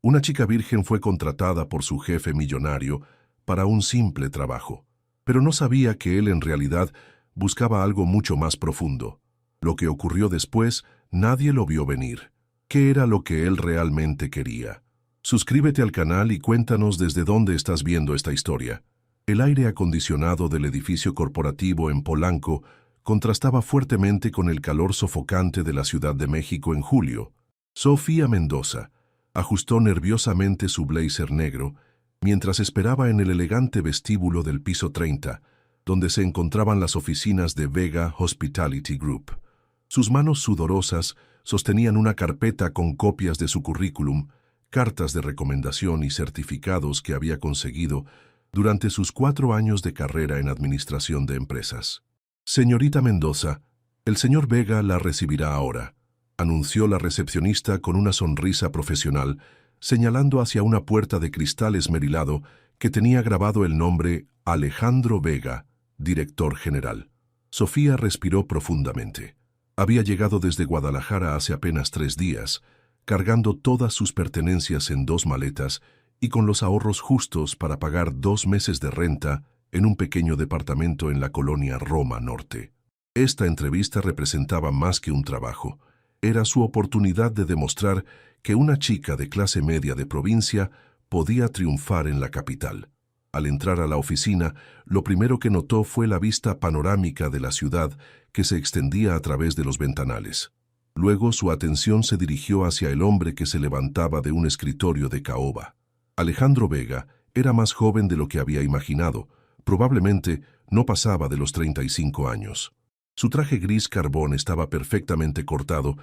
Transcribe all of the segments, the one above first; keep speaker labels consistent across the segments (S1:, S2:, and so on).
S1: Una chica virgen fue contratada por su jefe millonario para un simple trabajo, pero no sabía que él en realidad buscaba algo mucho más profundo. Lo que ocurrió después, nadie lo vio venir. ¿Qué era lo que él realmente quería? Suscríbete al canal y cuéntanos desde dónde estás viendo esta historia. El aire acondicionado del edificio corporativo en Polanco contrastaba fuertemente con el calor sofocante de la Ciudad de México en julio. Sofía Mendoza ajustó nerviosamente su blazer negro mientras esperaba en el elegante vestíbulo del piso 30, donde se encontraban las oficinas de Vega Hospitality Group. Sus manos sudorosas sostenían una carpeta con copias de su currículum, cartas de recomendación y certificados que había conseguido durante sus 4 años de carrera en administración de empresas. Señorita Mendoza, el señor Vega la recibirá ahora, anunció la recepcionista con una sonrisa profesional, señalando hacia una puerta de cristal esmerilado que tenía grabado el nombre Alejandro Vega, director general. Sofía respiró profundamente. Había llegado desde Guadalajara hace apenas 3 días, cargando todas sus pertenencias en 2 maletas y con los ahorros justos para pagar 2 meses de renta en un pequeño departamento en la colonia Roma Norte. Esta entrevista representaba más que un trabajo. Era su oportunidad de demostrar que una chica de clase media de provincia podía triunfar en la capital. Al entrar a la oficina, lo primero que notó fue la vista panorámica de la ciudad que se extendía a través de los ventanales. Luego su atención se dirigió hacia el hombre que se levantaba de un escritorio de caoba. Alejandro Vega era más joven de lo que había imaginado. Probablemente no pasaba de los 35 años. Su traje gris carbón estaba perfectamente cortado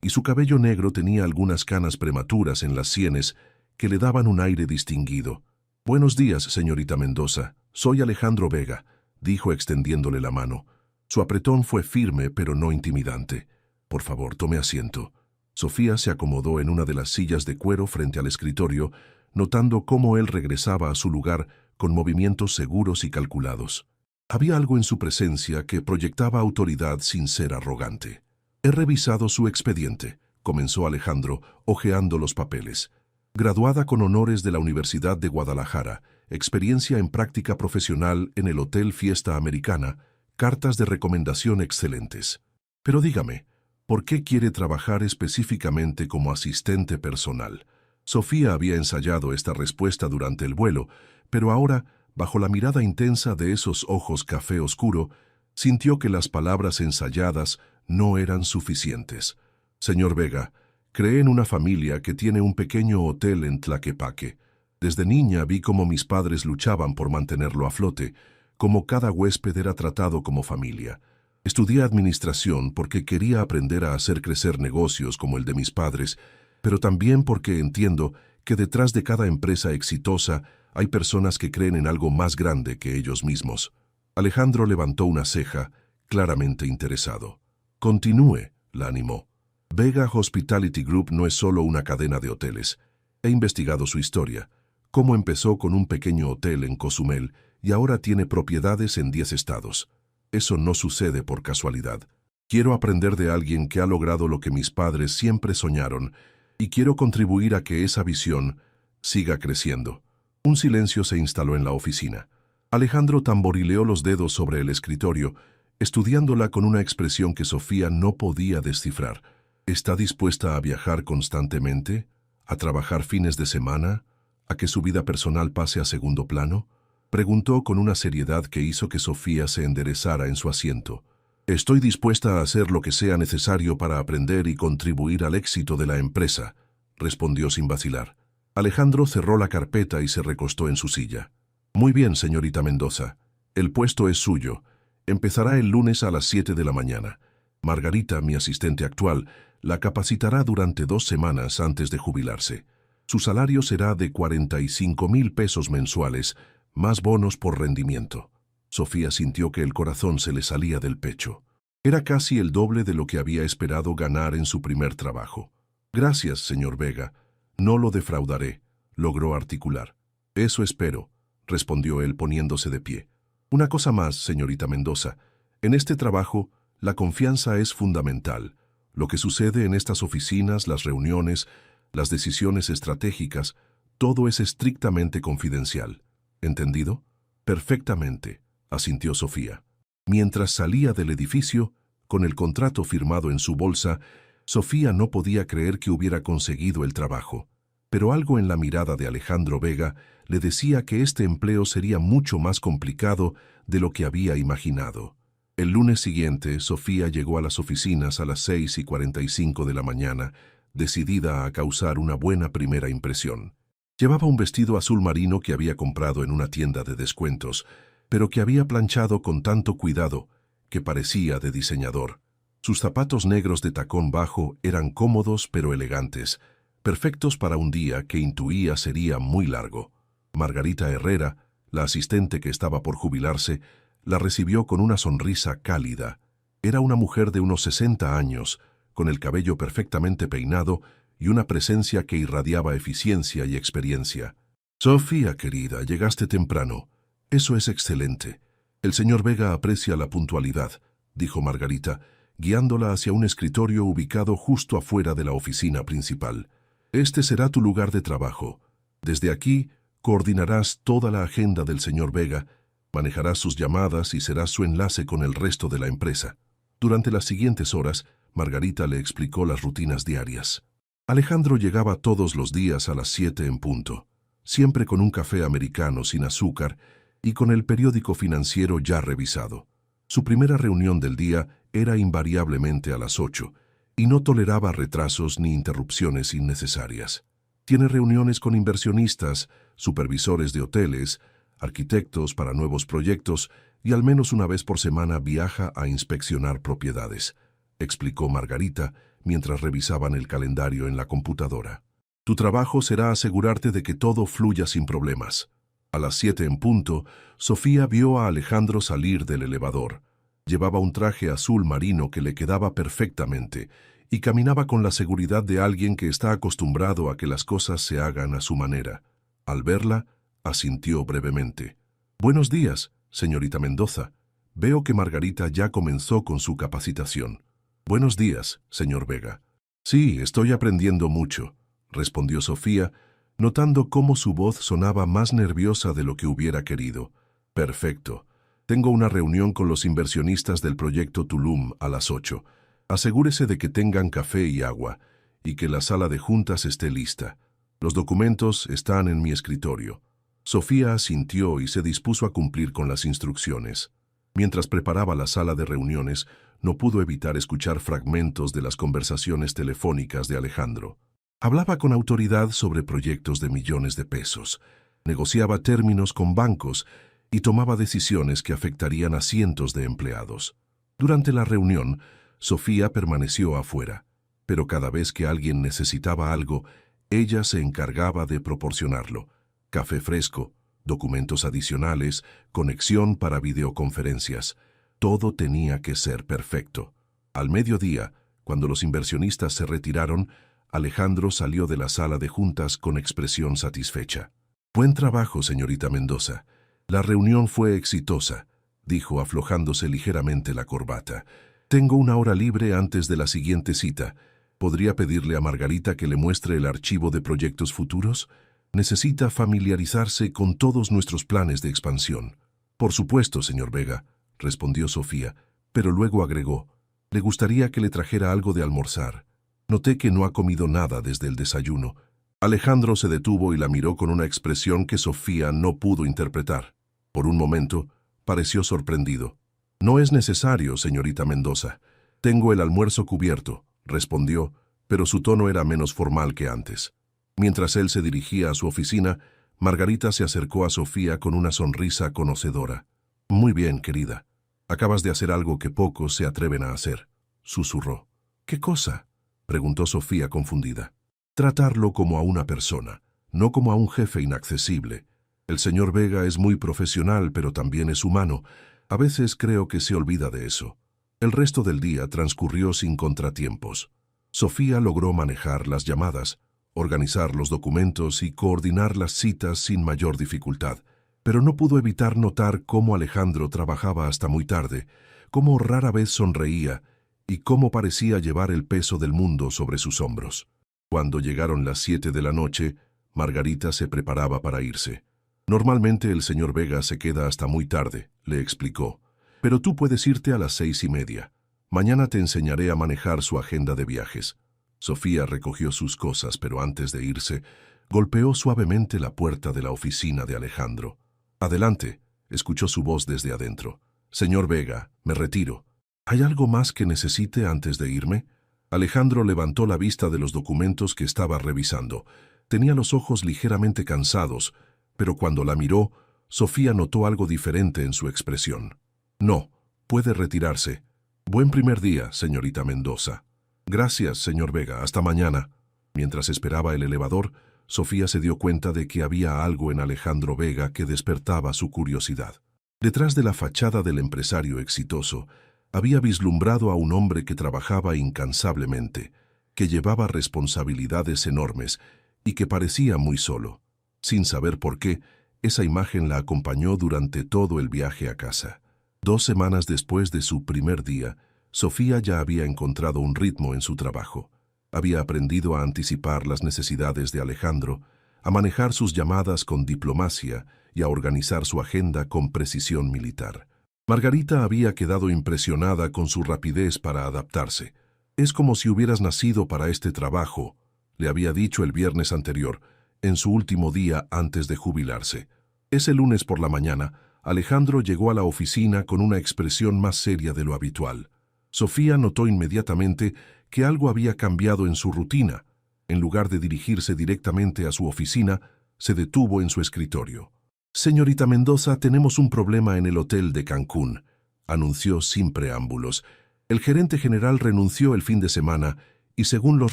S1: y su cabello negro tenía algunas canas prematuras en las sienes que le daban un aire distinguido. «Buenos días, señorita Mendoza. Soy Alejandro Vega», dijo extendiéndole la mano. Su apretón fue firme pero no intimidante. «Por favor, tome asiento». Sofía se acomodó en una de las sillas de cuero frente al escritorio, notando cómo él regresaba a su lugar con movimientos seguros y calculados. Había algo en su presencia que proyectaba autoridad sin ser arrogante. «He revisado su expediente», comenzó Alejandro, hojeando los papeles. «Graduada con honores de la Universidad de Guadalajara, experiencia en práctica profesional en el Hotel Fiesta Americana, cartas de recomendación excelentes. Pero dígame, ¿por qué quiere trabajar específicamente como asistente personal?». Sofía había ensayado esta respuesta durante el vuelo, pero ahora, bajo la mirada intensa de esos ojos café oscuro, sintió que las palabras ensayadas no eran suficientes. «Señor Vega, creé en una familia que tiene un pequeño hotel en Tlaquepaque. Desde niña vi cómo mis padres luchaban por mantenerlo a flote, cómo cada huésped era tratado como familia. Estudié administración porque quería aprender a hacer crecer negocios como el de mis padres, pero también porque entiendo que detrás de cada empresa exitosa hay personas que creen en algo más grande que ellos mismos». Alejandro levantó una ceja, claramente interesado. «Continúe», la animó. «Vega Hospitality Group no es solo una cadena de hoteles. He investigado su historia, cómo empezó con un pequeño hotel en Cozumel y ahora tiene propiedades en 10 estados. Eso no sucede por casualidad. Quiero aprender de alguien que ha logrado lo que mis padres siempre soñaron y quiero contribuir a que esa visión siga creciendo». Un silencio se instaló en la oficina. Alejandro tamborileó los dedos sobre el escritorio, estudiándola con una expresión que Sofía no podía descifrar. ¿Está dispuesta a viajar constantemente? ¿A trabajar fines de semana? ¿A que su vida personal pase a segundo plano?, preguntó con una seriedad que hizo que Sofía se enderezara en su asiento. «Estoy dispuesta a hacer lo que sea necesario para aprender y contribuir al éxito de la empresa», respondió sin vacilar. Alejandro cerró la carpeta y se recostó en su silla. «Muy bien, señorita Mendoza. El puesto es suyo. Empezará el lunes a las 7 de la mañana. Margarita, mi asistente actual, la capacitará durante 2 semanas antes de jubilarse. Su salario será de 45,000 pesos mensuales, más bonos por rendimiento». Sofía sintió que el corazón se le salía del pecho. Era casi el doble de lo que había esperado ganar en su primer trabajo. «Gracias, señor Vega. No lo defraudaré», logró articular. «Eso espero», respondió él poniéndose de pie. «Una cosa más, señorita Mendoza. En este trabajo, la confianza es fundamental. Lo que sucede en estas oficinas, las reuniones, las decisiones estratégicas, todo es estrictamente confidencial. ¿Entendido? Perfectamente, asintió Sofía. Mientras salía del edificio, con el contrato firmado en su bolsa, Sofía no podía creer que hubiera conseguido el trabajo. Pero algo en la mirada de Alejandro Vega le decía que este empleo sería mucho más complicado de lo que había imaginado. El lunes siguiente, Sofía llegó a las oficinas a las 6:45 de la mañana, decidida a causar una buena primera impresión. Llevaba un vestido azul marino que había comprado en una tienda de descuentos, pero que había planchado con tanto cuidado que parecía de diseñador. Sus zapatos negros de tacón bajo eran cómodos pero elegantes, perfectos para un día que intuía sería muy largo. Margarita Herrera, la asistente que estaba por jubilarse, la recibió con una sonrisa cálida. Era una mujer de unos 60 años, con el cabello perfectamente peinado y una presencia que irradiaba eficiencia y experiencia. «Sofía, querida, llegaste temprano. Eso es excelente. El señor Vega aprecia la puntualidad», dijo Margarita, guiándola hacia un escritorio ubicado justo afuera de la oficina principal. «Este será tu lugar de trabajo. Desde aquí coordinarás toda la agenda del señor Vega, manejarás sus llamadas y serás su enlace con el resto de la empresa». Durante las siguientes horas, Margarita le explicó las rutinas diarias. Alejandro llegaba todos los días a las 7 en punto, siempre con un café americano sin azúcar y con el periódico financiero ya revisado. Su primera reunión del día era invariablemente a las 8 y no toleraba retrasos ni interrupciones innecesarias. Tiene reuniones con inversionistas, supervisores de hoteles, arquitectos para nuevos proyectos y al menos una vez por semana viaja a inspeccionar propiedades, explicó Margarita mientras revisaban el calendario en la computadora. Tu trabajo será asegurarte de que todo fluya sin problemas. A las 7 en punto, Sofía vio a Alejandro salir del elevador. Llevaba un traje azul marino que le quedaba perfectamente y caminaba con la seguridad de alguien que está acostumbrado a que las cosas se hagan a su manera. Al verla, asintió brevemente. «Buenos días, señorita Mendoza. Veo que Margarita ya comenzó con su capacitación». «Buenos días, señor Vega». «Sí, estoy aprendiendo mucho», respondió Sofía, notando cómo su voz sonaba más nerviosa de lo que hubiera querido. «Perfecto. Tengo una reunión con los inversionistas del proyecto Tulum a las 8. Asegúrese de que tengan café y agua, y que la sala de juntas esté lista. Los documentos están en mi escritorio». Sofía asintió y se dispuso a cumplir con las instrucciones. Mientras preparaba la sala de reuniones, no pudo evitar escuchar fragmentos de las conversaciones telefónicas de Alejandro. Hablaba con autoridad sobre proyectos de millones de pesos, negociaba términos con bancos y tomaba decisiones que afectarían a cientos de empleados. Durante la reunión, Sofía permaneció afuera, pero cada vez que alguien necesitaba algo, ella se encargaba de proporcionarlo. Café fresco, documentos adicionales, conexión para videoconferencias. Todo tenía que ser perfecto. Al mediodía, cuando los inversionistas se retiraron, Alejandro salió de la sala de juntas con expresión satisfecha. «Buen trabajo, señorita Mendoza. La reunión fue exitosa», dijo aflojándose ligeramente la corbata. «Tengo una hora libre antes de la siguiente cita. ¿Podría pedirle a Margarita que le muestre el archivo de proyectos futuros? Necesita familiarizarse con todos nuestros planes de expansión». «Por supuesto, señor Vega», respondió Sofía, pero luego agregó, «le gustaría que le trajera algo de almorzar. Noté que no ha comido nada desde el desayuno». Alejandro se detuvo y la miró con una expresión que Sofía no pudo interpretar. Por un momento, pareció sorprendido. «No es necesario, señorita Mendoza. Tengo el almuerzo cubierto», respondió, pero su tono era menos formal que antes. Mientras él se dirigía a su oficina, Margarita se acercó a Sofía con una sonrisa conocedora. «Muy bien, querida. Acabas de hacer algo que pocos se atreven a hacer», susurró. «¿Qué cosa?», preguntó Sofía confundida. «Tratarlo como a una persona, no como a un jefe inaccesible. El señor Vega es muy profesional, pero también es humano. A veces creo que se olvida de eso». El resto del día transcurrió sin contratiempos. Sofía logró manejar las llamadas, organizar los documentos y coordinar las citas sin mayor dificultad, pero no pudo evitar notar cómo Alejandro trabajaba hasta muy tarde, cómo rara vez sonreía y cómo parecía llevar el peso del mundo sobre sus hombros. Cuando llegaron las 7 de la noche, Margarita se preparaba para irse. Normalmente el señor Vega se queda hasta muy tarde, le explicó. Pero tú puedes irte a las 6:30. Mañana te enseñaré a manejar su agenda de viajes. Sofía recogió sus cosas, pero antes de irse, golpeó suavemente la puerta de la oficina de Alejandro. Adelante, escuchó su voz desde adentro. Señor Vega, me retiro. ¿Hay algo más que necesite antes de irme? Alejandro levantó la vista de los documentos que estaba revisando. Tenía los ojos ligeramente cansados, pero cuando la miró, Sofía notó algo diferente en su expresión. No, puede retirarse. Buen primer día, señorita Mendoza. Gracias, señor Vega. Hasta mañana. Mientras esperaba el elevador, Sofía se dio cuenta de que había algo en Alejandro Vega que despertaba su curiosidad. Detrás de la fachada del empresario exitoso, había vislumbrado a un hombre que trabajaba incansablemente, que llevaba responsabilidades enormes y que parecía muy solo. Sin saber por qué, esa imagen la acompañó durante todo el viaje a casa. 2 semanas después de su primer día, Sofía ya había encontrado un ritmo en su trabajo. Había aprendido a anticipar las necesidades de Alejandro, a manejar sus llamadas con diplomacia y a organizar su agenda con precisión militar. Margarita había quedado impresionada con su rapidez para adaptarse. «Es como si hubieras nacido para este trabajo», le había dicho el viernes anterior, en su último día antes de jubilarse. Ese lunes por la mañana, Alejandro llegó a la oficina con una expresión más seria de lo habitual. Sofía notó inmediatamente que algo había cambiado en su rutina. En lugar de dirigirse directamente a su oficina, se detuvo en su escritorio. «Señorita Mendoza, tenemos un problema en el hotel de Cancún», anunció sin preámbulos. «El gerente general renunció el fin de semana y, según los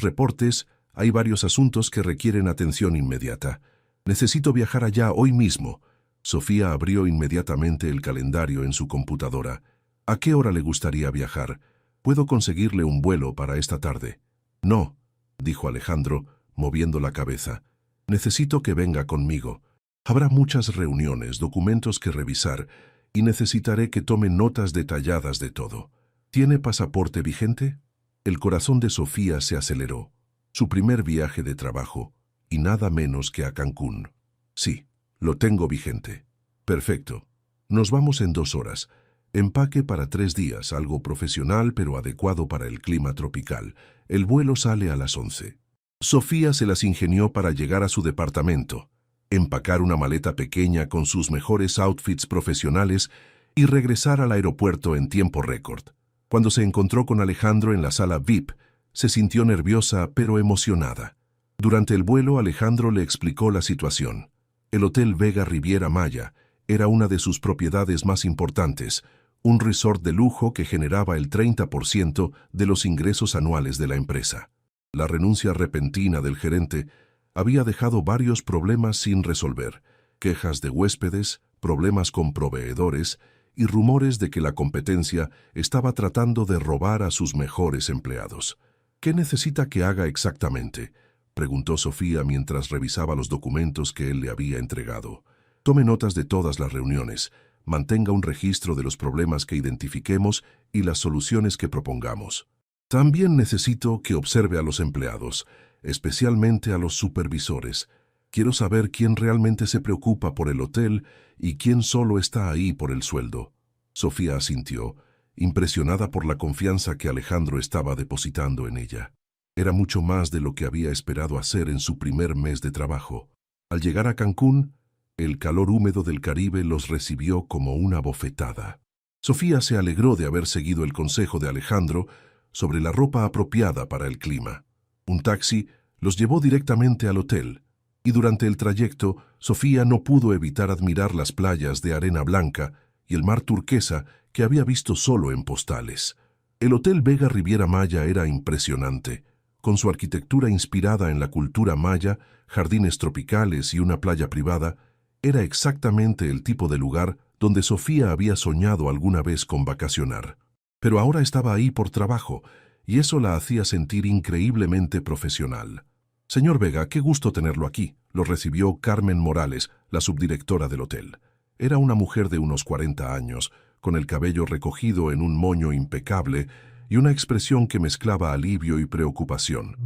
S1: reportes, hay varios asuntos que requieren atención inmediata. Necesito viajar allá hoy mismo». Sofía abrió inmediatamente el calendario en su computadora. «¿A qué hora le gustaría viajar? ¿Puedo conseguirle un vuelo para esta tarde?» «No», dijo Alejandro, moviendo la cabeza. «Necesito que venga conmigo. Habrá muchas reuniones, documentos que revisar, y necesitaré que tome notas detalladas de todo. ¿Tiene pasaporte vigente?» El corazón de Sofía se aceleró. Su primer viaje de trabajo, y nada menos que a Cancún. «Sí, lo tengo vigente». «Perfecto. Nos vamos en 2 horas. Empaque para 3 días, algo profesional pero adecuado para el clima tropical. El vuelo sale a las 11». Sofía se las ingenió para llegar a su departamento, empacar una maleta pequeña con sus mejores outfits profesionales y regresar al aeropuerto en tiempo récord. Cuando se encontró con Alejandro en la sala VIP, se sintió nerviosa pero emocionada. Durante el vuelo, Alejandro le explicó la situación. El Hotel Vega Riviera Maya era una de sus propiedades más importantes, un resort de lujo que generaba el 30% de los ingresos anuales de la empresa. La renuncia repentina del gerente había dejado varios problemas sin resolver: quejas de huéspedes, problemas con proveedores y rumores de que la competencia estaba tratando de robar a sus mejores empleados. «¿Qué necesita que haga exactamente?», preguntó Sofía mientras revisaba los documentos que él le había entregado. «Tome notas de todas las reuniones, mantenga un registro de los problemas que identifiquemos y las soluciones que propongamos. También necesito que observe a los empleados, especialmente a los supervisores. Quiero saber quién realmente se preocupa por el hotel y quién solo está ahí por el sueldo». Sofía asintió, impresionada por la confianza que Alejandro estaba depositando en ella. Era mucho más de lo que había esperado hacer en su primer mes de trabajo. Al llegar a Cancún, el calor húmedo del Caribe los recibió como una bofetada. Sofía se alegró de haber seguido el consejo de Alejandro sobre la ropa apropiada para el clima. Un taxi los llevó directamente al hotel, y durante el trayecto, Sofía no pudo evitar admirar las playas de arena blanca y el mar turquesa que había visto solo en postales. El Hotel Vega Riviera Maya era impresionante. Con su arquitectura inspirada en la cultura maya, jardines tropicales y una playa privada, era exactamente el tipo de lugar donde Sofía había soñado alguna vez con vacacionar. Pero ahora estaba ahí por trabajo, y eso la hacía sentir increíblemente profesional. «Señor Vega, qué gusto tenerlo aquí», lo recibió Carmen Morales, la subdirectora del hotel. Era una mujer de unos 40 años, con el cabello recogido en un moño impecable y una expresión que mezclaba alivio y preocupación.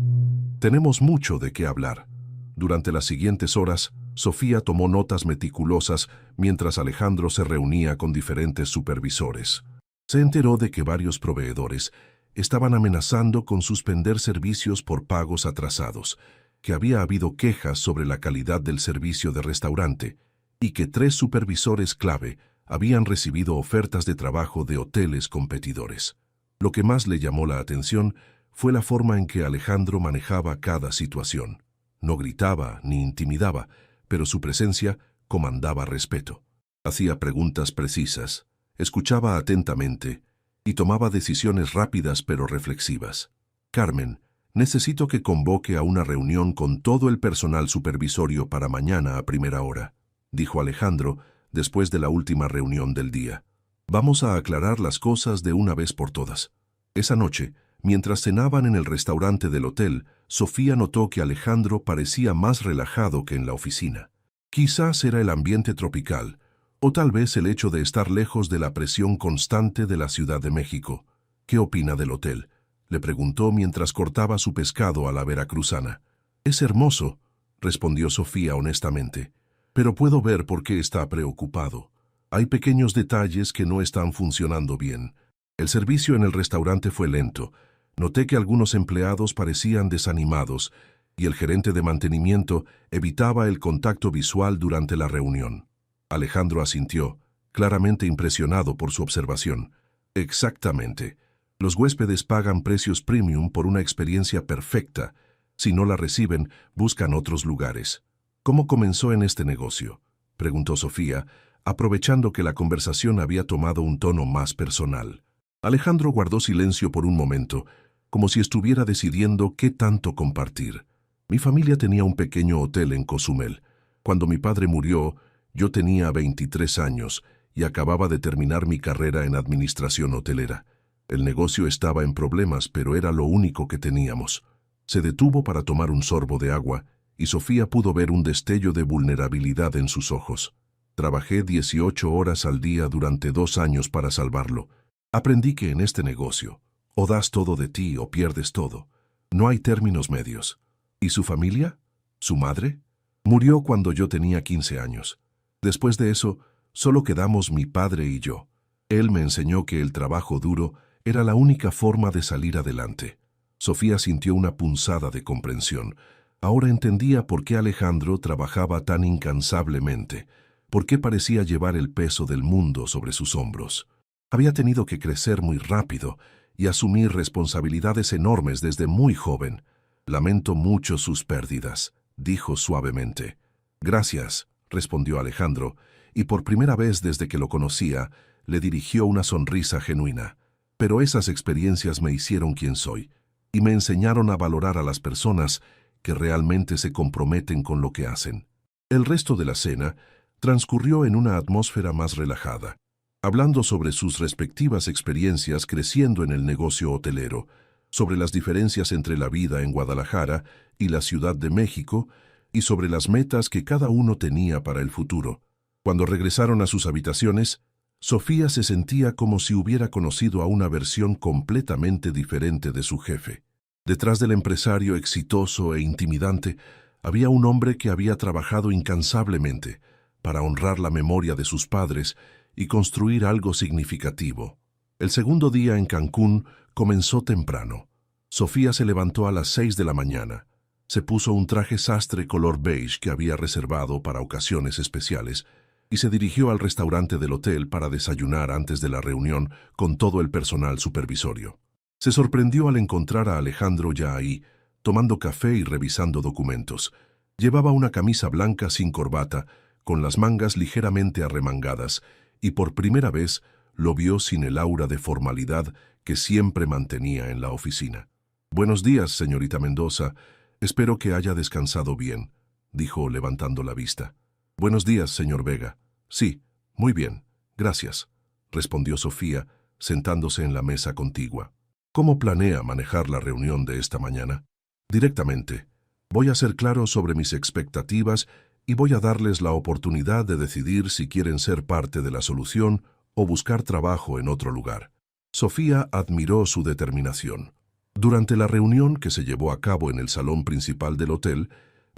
S1: Tenemos mucho de qué hablar. Durante las siguientes horas, Sofía tomó notas meticulosas mientras Alejandro se reunía con diferentes supervisores. Se enteró de que varios proveedores estaban amenazando con suspender servicios por pagos atrasados, que había habido quejas sobre la calidad del servicio de restaurante y que 3 supervisores clave habían recibido ofertas de trabajo de hoteles competidores. Lo que más le llamó la atención fue la forma en que Alejandro manejaba cada situación. No gritaba ni intimidaba, pero su presencia comandaba respeto. Hacía preguntas precisas, escuchaba atentamente y tomaba decisiones rápidas pero reflexivas. Carmen, necesito que convoque a una reunión con todo el personal supervisorio para mañana a primera hora, dijo Alejandro después de la última reunión del día. Vamos a aclarar las cosas de una vez por todas. Esa noche, mientras cenaban en el restaurante del hotel, Sofía notó que Alejandro parecía más relajado que en la oficina. Quizás era el ambiente tropical, o tal vez el hecho de estar lejos de la presión constante de la Ciudad de México. ¿Qué opina del hotel?, le preguntó mientras cortaba su pescado a la veracruzana. Es hermoso, respondió Sofía honestamente, pero puedo ver por qué está preocupado. Hay pequeños detalles que no están funcionando bien. El servicio en el restaurante fue lento. Noté que algunos empleados parecían desanimados y el gerente de mantenimiento evitaba el contacto visual durante la reunión. Alejandro asintió, claramente impresionado por su observación. Exactamente. Los huéspedes pagan precios premium por una experiencia perfecta. Si no la reciben, buscan otros lugares. ¿Cómo comenzó en este negocio?, preguntó Sofía, aprovechando que la conversación había tomado un tono más personal. Alejandro guardó silencio por un momento, como si estuviera decidiendo qué tanto compartir. Mi familia tenía un pequeño hotel en Cozumel. Cuando mi padre murió, yo tenía 23 años y acababa de terminar mi carrera en administración hotelera. El negocio estaba en problemas, pero era lo único que teníamos. Se detuvo para tomar un sorbo de agua y Sofía pudo ver un destello de vulnerabilidad en sus ojos. Trabajé 18 horas al día durante 2 años para salvarlo. Aprendí que en este negocio, o das todo de ti o pierdes todo. No hay términos medios. ¿Y su familia? ¿Su madre? Murió cuando yo tenía 15 años. Después de eso, solo quedamos mi padre y yo. Él me enseñó que el trabajo duro era la única forma de salir adelante. Sofía sintió una punzada de comprensión. Ahora entendía por qué Alejandro trabajaba tan incansablemente, por qué parecía llevar el peso del mundo sobre sus hombros. Había tenido que crecer muy rápido y asumir responsabilidades enormes desde muy joven. Lamento mucho sus pérdidas, dijo suavemente. Gracias, respondió Alejandro, y por primera vez desde que lo conocía, le dirigió una sonrisa genuina. Pero esas experiencias me hicieron quien soy, y me enseñaron a valorar a las personas que realmente se comprometen con lo que hacen. El resto de la cena transcurrió en una atmósfera más relajada, hablando sobre sus respectivas experiencias creciendo en el negocio hotelero, sobre las diferencias entre la vida en Guadalajara y la Ciudad de México, y sobre las metas que cada uno tenía para el futuro. Cuando regresaron a sus habitaciones, Sofía se sentía como si hubiera conocido a una versión completamente diferente de su jefe. Detrás del empresario exitoso e intimidante, había un hombre que había trabajado incansablemente para honrar la memoria de sus padres y construir algo significativo. El segundo día en Cancún comenzó temprano. Sofía se levantó a las 6 de la mañana. Se puso un traje sastre color beige que había reservado para ocasiones especiales y se dirigió al restaurante del hotel para desayunar antes de la reunión con todo el personal supervisorio. Se sorprendió al encontrar a Alejandro ya ahí, tomando café y revisando documentos. Llevaba una camisa blanca sin corbata, con las mangas ligeramente arremangadas, y por primera vez lo vio sin el aura de formalidad que siempre mantenía en la oficina. «Buenos días, señorita Mendoza. Espero que haya descansado bien», dijo levantando la vista. «Buenos días, señor Vega. Sí, muy bien, gracias», respondió Sofía, sentándose en la mesa contigua. «¿Cómo planea manejar la reunión de esta mañana?» «Directamente. Voy a ser claro sobre mis expectativas y voy a darles la oportunidad de decidir si quieren ser parte de la solución o buscar trabajo en otro lugar. Sofía admiró su determinación. Durante la reunión que se llevó a cabo en el salón principal del hotel,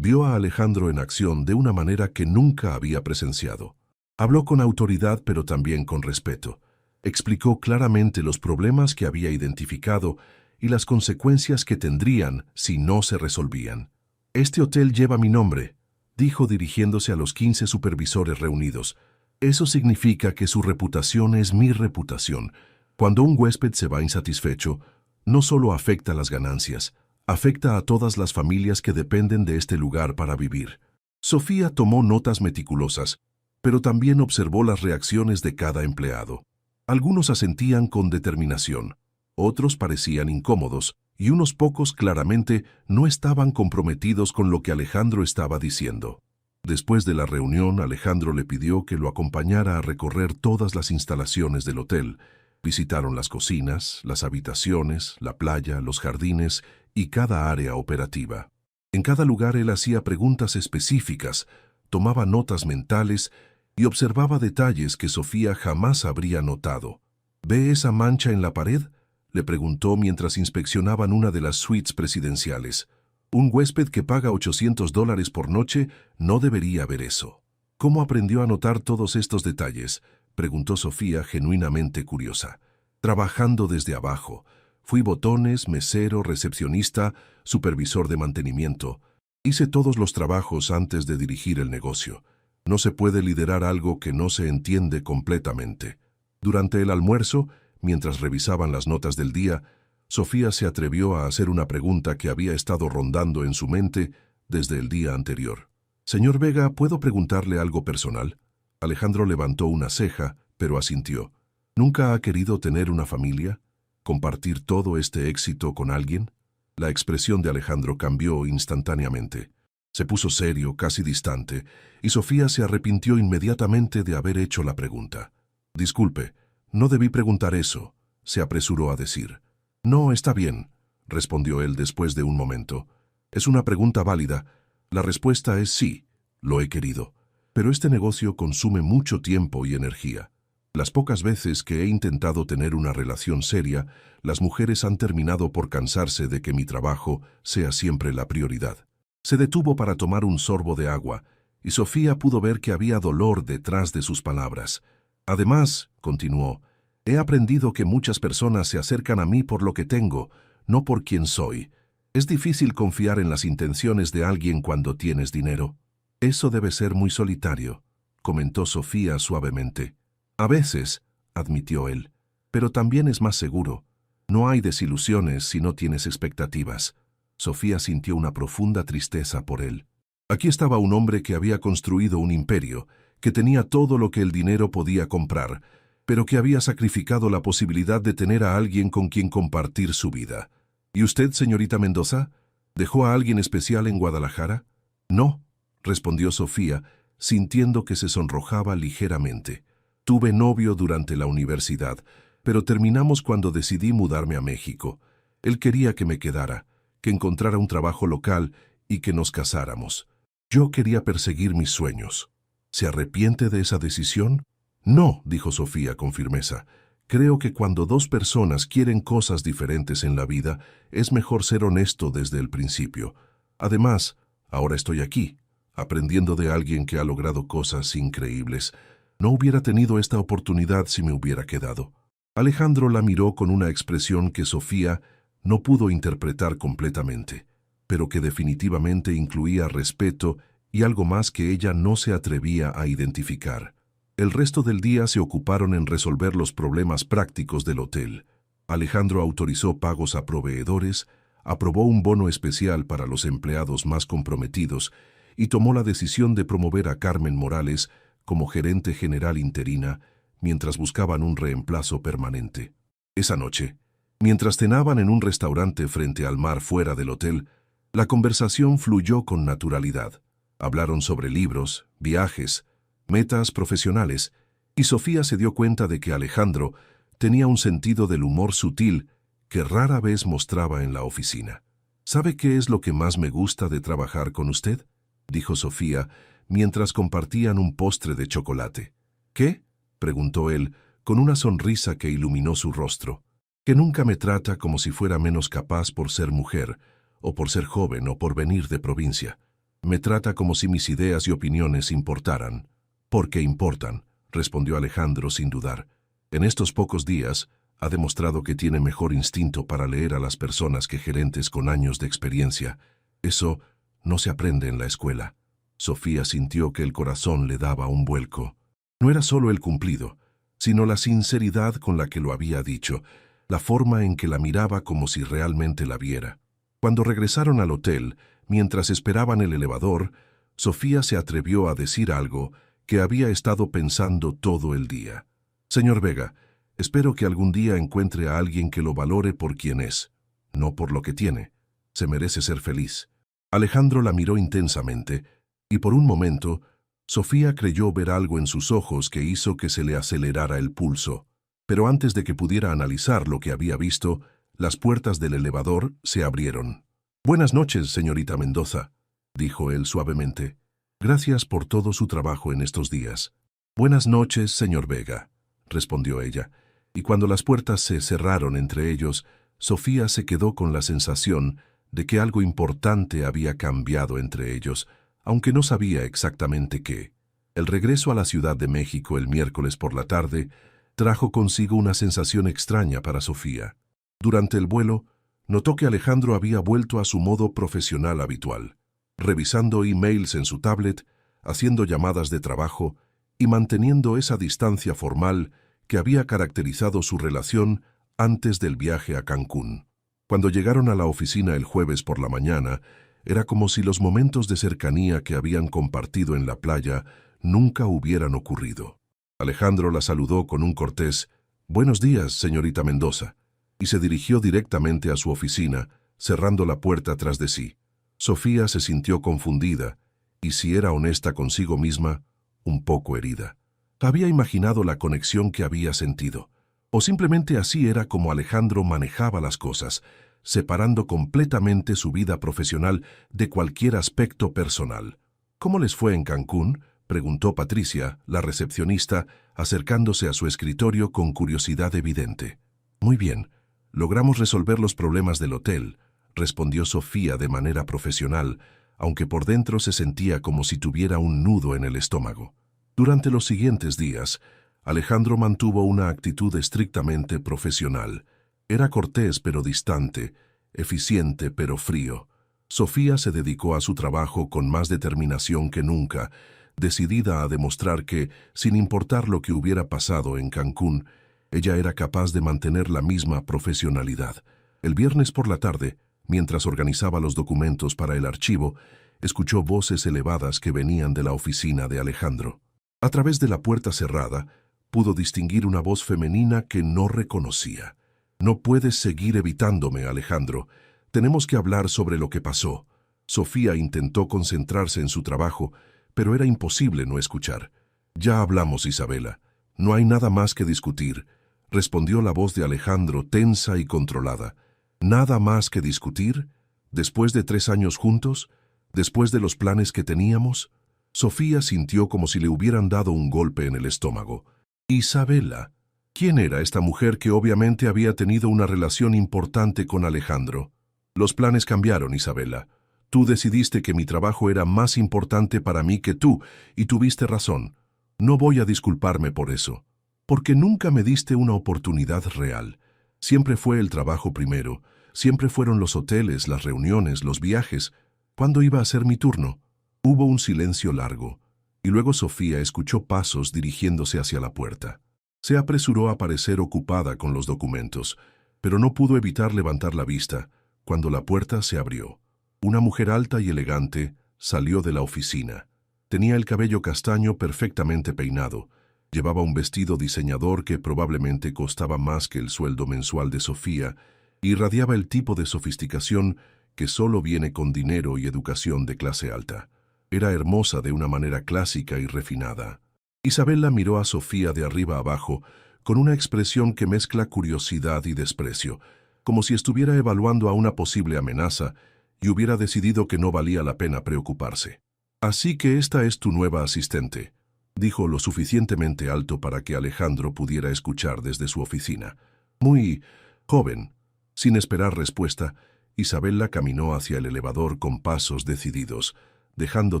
S1: vio a Alejandro en acción de una manera que nunca había presenciado. Habló con autoridad pero también con respeto. Explicó claramente los problemas que había identificado y las consecuencias que tendrían si no se resolvían. «Este hotel lleva mi nombre», dijo dirigiéndose a los 15 supervisores reunidos. «Eso significa que su reputación es mi reputación. Cuando un huésped se va insatisfecho, no solo afecta las ganancias, afecta a todas las familias que dependen de este lugar para vivir». Sofía tomó notas meticulosas, pero también observó las reacciones de cada empleado. Algunos asentían con determinación, otros parecían incómodos, y unos pocos claramente no estaban comprometidos con lo que Alejandro estaba diciendo. Después de la reunión, Alejandro le pidió que lo acompañara a recorrer todas las instalaciones del hotel. Visitaron las cocinas, las habitaciones, la playa, los jardines y cada área operativa. En cada lugar él hacía preguntas específicas, tomaba notas mentales y observaba detalles que Sofía jamás habría notado. «¿Ve esa mancha en la pared?», le preguntó mientras inspeccionaban una de las suites presidenciales. «Un huésped que paga $800 por noche no debería ver eso». «¿Cómo aprendió a notar todos estos detalles?», preguntó Sofía, genuinamente curiosa. «Trabajando desde abajo. Fui botones, mesero, recepcionista, supervisor de mantenimiento. Hice todos los trabajos antes de dirigir el negocio. No se puede liderar algo que no se entiende completamente». Durante el almuerzo, mientras revisaban las notas del día, Sofía se atrevió a hacer una pregunta que había estado rondando en su mente desde el día anterior. «Señor Vega, ¿puedo preguntarle algo personal?». Alejandro levantó una ceja, pero asintió. «¿Nunca ha querido tener una familia? ¿Compartir todo este éxito con alguien?». La expresión de Alejandro cambió instantáneamente. Se puso serio, casi distante, y Sofía se arrepintió inmediatamente de haber hecho la pregunta. «Disculpe, no debí preguntar eso», se apresuró a decir. «No, está bien», respondió él después de un momento. «Es una pregunta válida. La respuesta es sí, lo he querido. Pero este negocio consume mucho tiempo y energía. Las pocas veces que he intentado tener una relación seria, las mujeres han terminado por cansarse de que mi trabajo sea siempre la prioridad». Se detuvo para tomar un sorbo de agua, y Sofía pudo ver que había dolor detrás de sus palabras. «Además», continuó, «he aprendido que muchas personas se acercan a mí por lo que tengo, no por quién soy. Es difícil confiar en las intenciones de alguien cuando tienes dinero». «Eso debe ser muy solitario», comentó Sofía suavemente. «A veces», admitió él, «pero también es más seguro. No hay desilusiones si no tienes expectativas». Sofía sintió una profunda tristeza por él. Aquí estaba un hombre que había construido un imperio, que tenía todo lo que el dinero podía comprar, pero que había sacrificado la posibilidad de tener a alguien con quien compartir su vida. «¿Y usted, señorita Mendoza, dejó a alguien especial en Guadalajara?» «No», respondió Sofía, sintiendo que se sonrojaba ligeramente. «Tuve novio durante la universidad, pero terminamos cuando decidí mudarme a México. Él quería que me quedara, que encontrara un trabajo local y que nos casáramos. Yo quería perseguir mis sueños». «¿Se arrepiente de esa decisión?» «No», dijo Sofía con firmeza. «Creo que cuando dos personas quieren cosas diferentes en la vida, es mejor ser honesto desde el principio. Además, ahora estoy aquí, aprendiendo de alguien que ha logrado cosas increíbles. No hubiera tenido esta oportunidad si me hubiera quedado». Alejandro la miró con una expresión que Sofía no pudo interpretar completamente, pero que definitivamente incluía respeto y algo más que ella no se atrevía a identificar. El resto del día se ocuparon en resolver los problemas prácticos del hotel. Alejandro autorizó pagos a proveedores, aprobó un bono especial para los empleados más comprometidos y tomó la decisión de promover a Carmen Morales como gerente general interina mientras buscaban un reemplazo permanente. Esa noche, mientras cenaban en un restaurante frente al mar fuera del hotel, la conversación fluyó con naturalidad. Hablaron sobre libros, viajes, metas profesionales, y Sofía se dio cuenta de que Alejandro tenía un sentido del humor sutil que rara vez mostraba en la oficina. «¿Sabe qué es lo que más me gusta de trabajar con usted?», dijo Sofía mientras compartían un postre de chocolate. «¿Qué?», preguntó él, con una sonrisa que iluminó su rostro, que nunca me trata como si fuera menos capaz por ser mujer, o por ser joven, o por venir de provincia. Me trata como si mis ideas y opiniones importaran. Porque importan, respondió Alejandro sin dudar. En estos pocos días ha demostrado que tiene mejor instinto para leer a las personas que gerentes con años de experiencia. Eso no se aprende en la escuela. Sofía sintió que el corazón le daba un vuelco. No era solo el cumplido, sino la sinceridad con la que lo había dicho, la forma en que la miraba como si realmente la viera. Cuando regresaron al hotel, mientras esperaban el elevador, Sofía se atrevió a decir algo que había estado pensando todo el día. Señor Vega, espero que algún día encuentre a alguien que lo valore por quien es, no por lo que tiene. Se merece ser feliz. Alejandro la miró intensamente, y por un momento, Sofía creyó ver algo en sus ojos que hizo que se le acelerara el pulso. Pero antes de que pudiera analizar lo que había visto, las puertas del elevador se abrieron. «Buenas noches, señorita Mendoza», dijo él suavemente. «Gracias por todo su trabajo en estos días». «Buenas noches, señor Vega», respondió ella, y cuando las puertas se cerraron entre ellos, Sofía se quedó con la sensación de que algo importante había cambiado entre ellos, aunque no sabía exactamente qué. El regreso a la Ciudad de México el miércoles por la tarde trajo consigo una sensación extraña para Sofía. Durante el vuelo, notó que Alejandro había vuelto a su modo profesional habitual, revisando emails en su tablet, haciendo llamadas de trabajo y manteniendo esa distancia formal que había caracterizado su relación antes del viaje a Cancún. Cuando llegaron a la oficina el jueves por la mañana, era como si los momentos de cercanía que habían compartido en la playa nunca hubieran ocurrido. Alejandro la saludó con un cortés «Buenos días, señorita Mendoza», y se dirigió directamente a su oficina, cerrando la puerta tras de sí. Sofía se sintió confundida, y si era honesta consigo misma, un poco herida. Había imaginado la conexión que había sentido, o simplemente así era como Alejandro manejaba las cosas, separando completamente su vida profesional de cualquier aspecto personal. «¿Cómo les fue en Cancún?», preguntó Patricia, la recepcionista, acercándose a su escritorio con curiosidad evidente. «Muy bien. Logramos resolver los problemas del hotel», respondió Sofía de manera profesional, aunque por dentro se sentía como si tuviera un nudo en el estómago. Durante los siguientes días, Alejandro mantuvo una actitud estrictamente profesional. Era cortés pero distante, eficiente pero frío. Sofía se dedicó a su trabajo con más determinación que nunca, decidida a demostrar que, sin importar lo que hubiera pasado en Cancún, ella era capaz de mantener la misma profesionalidad. El viernes por la tarde, mientras organizaba los documentos para el archivo, escuchó voces elevadas que venían de la oficina de Alejandro. A través de la puerta cerrada, pudo distinguir una voz femenina que no reconocía. «No puedes seguir evitándome, Alejandro. Tenemos que hablar sobre lo que pasó». Sofía intentó concentrarse en su trabajo, pero era imposible no escuchar. «Ya hablamos, Isabela. No hay nada más que discutir», respondió la voz de Alejandro tensa y controlada. «¿Nada más que discutir? ¿Después de 3 años juntos? ¿Después de los planes que teníamos?» Sofía sintió como si le hubieran dado un golpe en el estómago. «Isabela». ¿Quién era esta mujer que obviamente había tenido una relación importante con Alejandro? «Los planes cambiaron, Isabela. Tú decidiste que mi trabajo era más importante para mí que tú, y tuviste razón. No voy a disculparme por eso, porque nunca me diste una oportunidad real. Siempre fue el trabajo primero, siempre fueron los hoteles, las reuniones, los viajes. ¿Cuándo iba a ser mi turno?» Hubo un silencio largo, y luego Sofía escuchó pasos dirigiéndose hacia la puerta. Se apresuró a parecer ocupada con los documentos, pero no pudo evitar levantar la vista cuando la puerta se abrió. Una mujer alta y elegante salió de la oficina. Tenía el cabello castaño perfectamente peinado. Llevaba un vestido diseñador que probablemente costaba más que el sueldo mensual de Sofía y irradiaba el tipo de sofisticación que solo viene con dinero y educación de clase alta. Era hermosa de una manera clásica y refinada. Isabela miró a Sofía de arriba abajo con una expresión que mezcla curiosidad y desprecio, como si estuviera evaluando a una posible amenaza y hubiera decidido que no valía la pena preocuparse. «Así que esta es tu nueva asistente. dijo lo suficientemente alto para que Alejandro pudiera escuchar desde su oficina. Muy joven. Sin esperar respuesta, Isabela caminó hacia el elevador con pasos decididos, dejando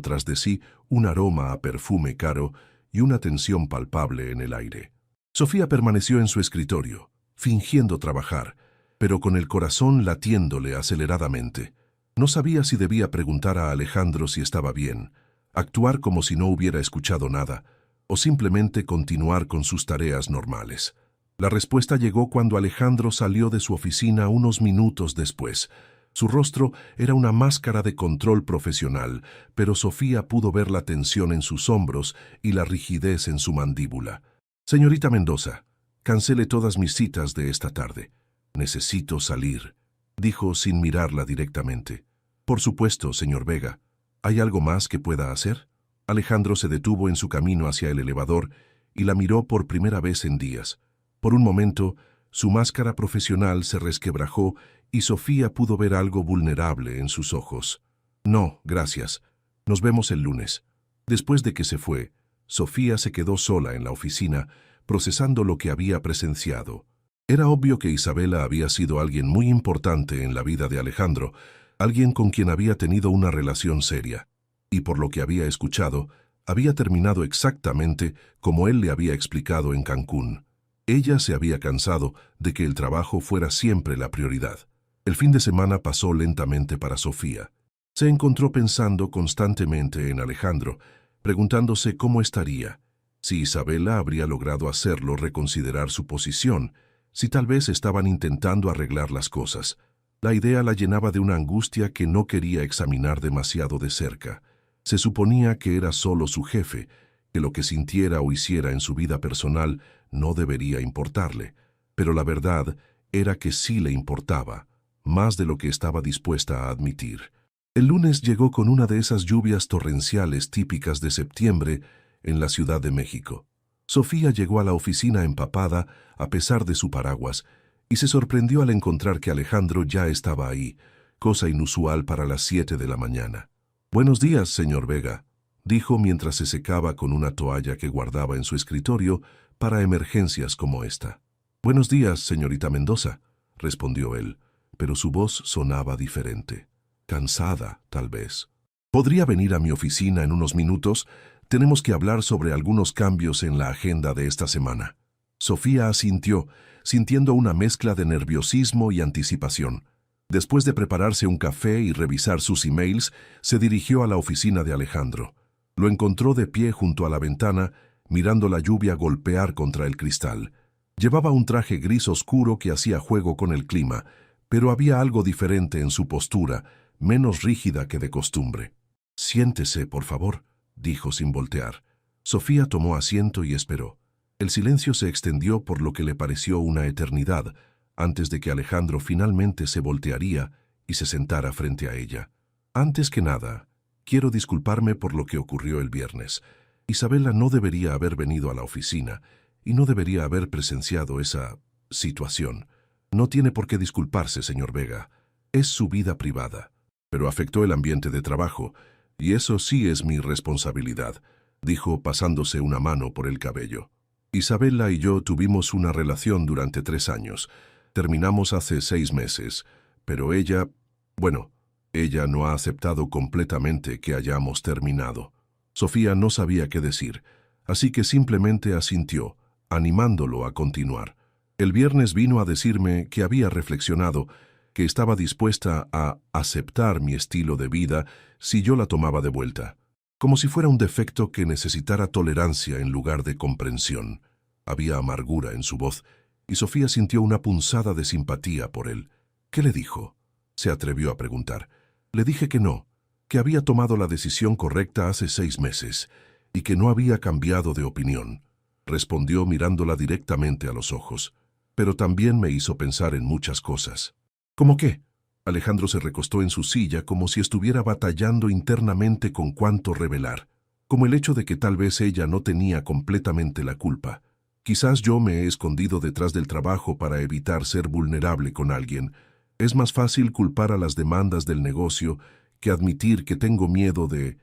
S1: tras de sí un aroma a perfume caro y una tensión palpable en el aire. Sofía permaneció en su escritorio, fingiendo trabajar, pero con el corazón latiéndole aceleradamente. No sabía si debía preguntar a Alejandro si estaba bien, actuar como si no hubiera escuchado nada, o simplemente continuar con sus tareas normales. La respuesta llegó cuando Alejandro salió de su oficina unos minutos después. Su rostro era una máscara de control profesional, pero Sofía pudo ver la tensión en sus hombros y la rigidez en su mandíbula. «Señorita Mendoza, cancele todas mis citas de esta tarde. Necesito salir», dijo sin mirarla directamente. «Por supuesto, señor Vega. ¿Hay algo más que pueda hacer?» Alejandro se detuvo en su camino hacia el elevador y la miró por primera vez en días. Por un momento, su máscara profesional se resquebrajó y Sofía pudo ver algo vulnerable en sus ojos. «No, gracias. Nos vemos el lunes». Después de que se fue, Sofía se quedó sola en la oficina, procesando lo que había presenciado. Era obvio que Isabela había sido alguien muy importante en la vida de Alejandro, alguien con quien había tenido una relación seria, y por lo que había escuchado, había terminado exactamente como él le había explicado en Cancún. Ella se había cansado de que el trabajo fuera siempre la prioridad. El fin de semana pasó lentamente para Sofía. Se encontró pensando constantemente en Alejandro, preguntándose cómo estaría, si Isabela habría logrado hacerlo reconsiderar su posición, si tal vez estaban intentando arreglar las cosas. La idea la llenaba de una angustia que no quería examinar demasiado de cerca. Se suponía que era solo su jefe, que lo que sintiera o hiciera en su vida personal no debería importarle, pero la verdad era que sí le importaba, más de lo que estaba dispuesta a admitir. El lunes llegó con una de esas lluvias torrenciales típicas de septiembre en la Ciudad de México. Sofía llegó a la oficina empapada a pesar de su paraguas y se sorprendió al encontrar que Alejandro ya estaba ahí, cosa inusual para las 7 de la mañana. «Buenos días, señor Vega», dijo mientras se secaba con una toalla que guardaba en su escritorio para emergencias como esta. «Buenos días, señorita Mendoza», respondió él, pero su voz sonaba diferente. Cansada, tal vez. «¿Podría venir a mi oficina en unos minutos? Tenemos que hablar sobre algunos cambios en la agenda de esta semana». Sofía asintió, sintiendo una mezcla de nerviosismo y anticipación. Después de prepararse un café y revisar sus emails, se dirigió a la oficina de Alejandro. Lo encontró de pie junto a la ventana, mirando la lluvia golpear contra el cristal. Llevaba un traje gris oscuro que hacía juego con el clima, pero había algo diferente en su postura, menos rígida que de costumbre. «Siéntese, por favor», dijo sin voltear. Sofía tomó asiento y esperó. El silencio se extendió por lo que le pareció una eternidad, antes de que Alejandro finalmente se voltearía y se sentara frente a ella. «Antes que nada, quiero disculparme por lo que ocurrió el viernes. Isabela no debería haber venido a la oficina y no debería haber presenciado esa situación. No tiene por qué disculparse, señor Vega. Es su vida privada. Pero afectó el ambiente de trabajo, y eso sí es mi responsabilidad», dijo pasándose una mano por el cabello. «Isabela y yo tuvimos una relación durante 3 años. Terminamos hace 6 meses, pero ella no ha aceptado completamente que hayamos terminado». Sofía no sabía qué decir, así que simplemente asintió, animándolo a continuar. «El viernes vino a decirme que había reflexionado, que estaba dispuesta a aceptar mi estilo de vida si yo la tomaba de vuelta, como si fuera un defecto que necesitara tolerancia en lugar de comprensión». Había amargura en su voz, y Sofía sintió una punzada de simpatía por él. «¿Qué le dijo?», se atrevió a preguntar. «Le dije que no, que había tomado la decisión correcta hace 6 meses, y que no había cambiado de opinión», respondió mirándola directamente a los ojos. «Pero también me hizo pensar en muchas cosas». «¿Cómo qué?». Alejandro se recostó en su silla como si estuviera batallando internamente con cuánto revelar, como el hecho de que tal vez ella no tenía completamente la culpa. «Quizás yo me he escondido detrás del trabajo para evitar ser vulnerable con alguien. Es más fácil culpar a las demandas del negocio que admitir que tengo miedo de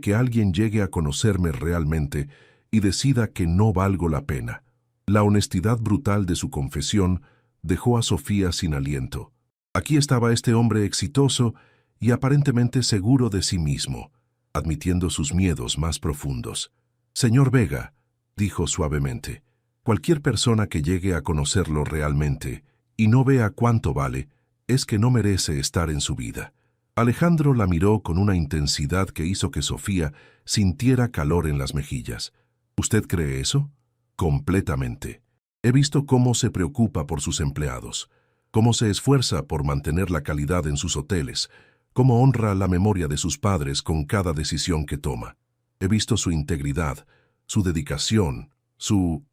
S1: que alguien llegue a conocerme realmente y decida que no valgo la pena. La honestidad brutal de su confesión dejó a Sofía sin aliento. Aquí estaba este hombre exitoso y aparentemente seguro de sí mismo, admitiendo sus miedos más profundos. «Señor Vega», dijo suavemente, «cualquier persona que llegue a conocerlo realmente y no vea cuánto vale, es que no merece estar en su vida». Alejandro la miró con una intensidad que hizo que Sofía sintiera calor en las mejillas. «¿Usted cree eso?» «Completamente. He visto cómo se preocupa por sus empleados, cómo se esfuerza por mantener la calidad en sus hoteles, cómo honra la memoria de sus padres con cada decisión que toma. He visto su integridad, su dedicación, su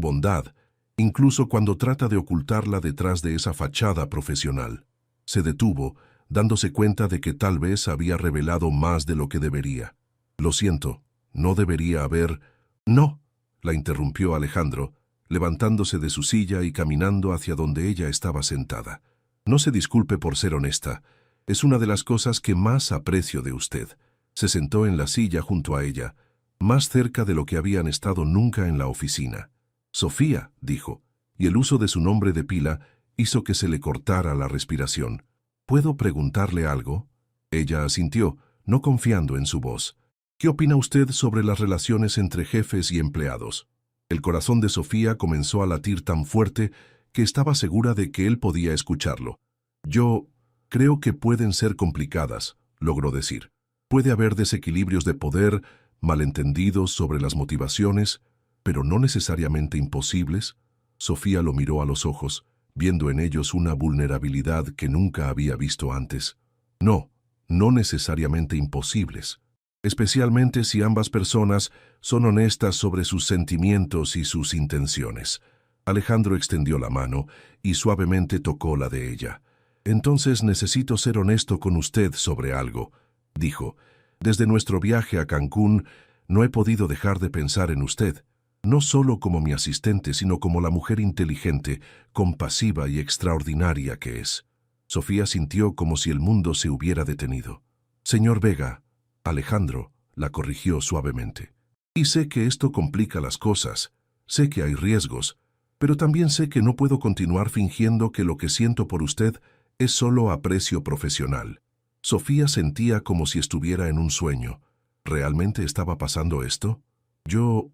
S1: bondad, incluso cuando trata de ocultarla detrás de esa fachada profesional». Se detuvo, dándose cuenta de que tal vez había revelado más de lo que debería. «Lo siento, no debería haber...» «No», la interrumpió Alejandro, levantándose de su silla y caminando hacia donde ella estaba sentada. «No se disculpe por ser honesta. Es una de las cosas que más aprecio de usted». Se sentó en la silla junto a ella, más cerca de lo que habían estado nunca en la oficina. «Sofía», dijo, y el uso de su nombre de pila hizo que se le cortara la respiración. «¿Puedo preguntarle algo?» Ella asintió, no confiando en su voz. «¿Qué opina usted sobre las relaciones entre jefes y empleados?» El corazón de Sofía comenzó a latir tan fuerte que estaba segura de que él podía escucharlo. «Yo creo que pueden ser complicadas», logró decir. «Puede haber desequilibrios de poder, malentendidos sobre las motivaciones, pero no necesariamente imposibles». Sofía lo miró a los ojos, viendo en ellos una vulnerabilidad que nunca había visto antes. «No, no necesariamente imposibles. Especialmente si ambas personas son honestas sobre sus sentimientos y sus intenciones». Alejandro extendió la mano y suavemente tocó la de ella. «Entonces necesito ser honesto con usted sobre algo», dijo. «Desde nuestro viaje a Cancún no he podido dejar de pensar en usted, no solo como mi asistente, sino como la mujer inteligente, compasiva y extraordinaria que es». Sofía sintió como si el mundo se hubiera detenido. «Señor Vega», Alejandro la corrigió suavemente. «Y sé que esto complica las cosas, sé que hay riesgos, pero también sé que no puedo continuar fingiendo que lo que siento por usted es solo aprecio profesional». Sofía sentía como si estuviera en un sueño. ¿Realmente estaba pasando esto? Yo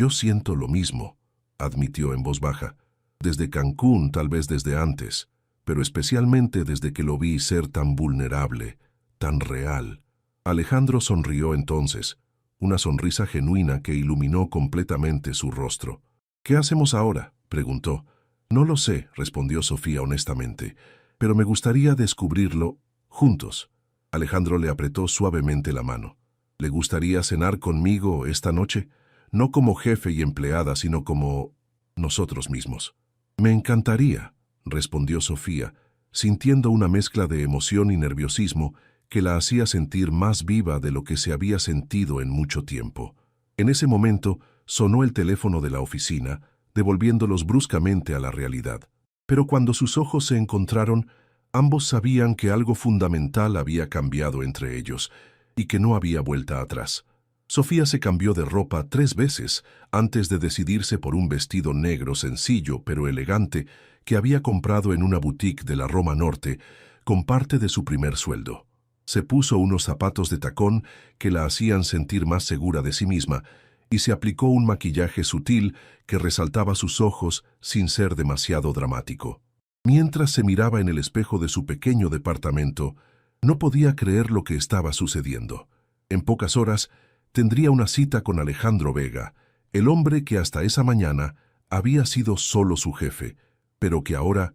S1: siento lo mismo», admitió en voz baja. «Desde Cancún, tal vez desde antes, pero especialmente desde que lo vi ser tan vulnerable, tan real». Alejandro sonrió entonces, una sonrisa genuina que iluminó completamente su rostro. «¿Qué hacemos ahora?», preguntó. «No lo sé», respondió Sofía honestamente, «pero me gustaría descubrirlo juntos». Alejandro le apretó suavemente la mano. «¿Le gustaría cenar conmigo esta noche? No como jefe y empleada, sino como nosotros mismos». «Me encantaría», respondió Sofía, sintiendo una mezcla de emoción y nerviosismo que la hacía sentir más viva de lo que se había sentido en mucho tiempo. En ese momento sonó el teléfono de la oficina, devolviéndolos bruscamente a la realidad. Pero cuando sus ojos se encontraron, ambos sabían que algo fundamental había cambiado entre ellos y que no había vuelta atrás. Sofía se cambió de ropa 3 veces antes de decidirse por un vestido negro sencillo pero elegante que había comprado en una boutique de la Roma Norte con parte de su primer sueldo. Se puso unos zapatos de tacón que la hacían sentir más segura de sí misma y se aplicó un maquillaje sutil que resaltaba sus ojos sin ser demasiado dramático. Mientras se miraba en el espejo de su pequeño departamento, no podía creer lo que estaba sucediendo. En pocas horas tendría una cita con Alejandro Vega, el hombre que hasta esa mañana había sido solo su jefe, pero que ahora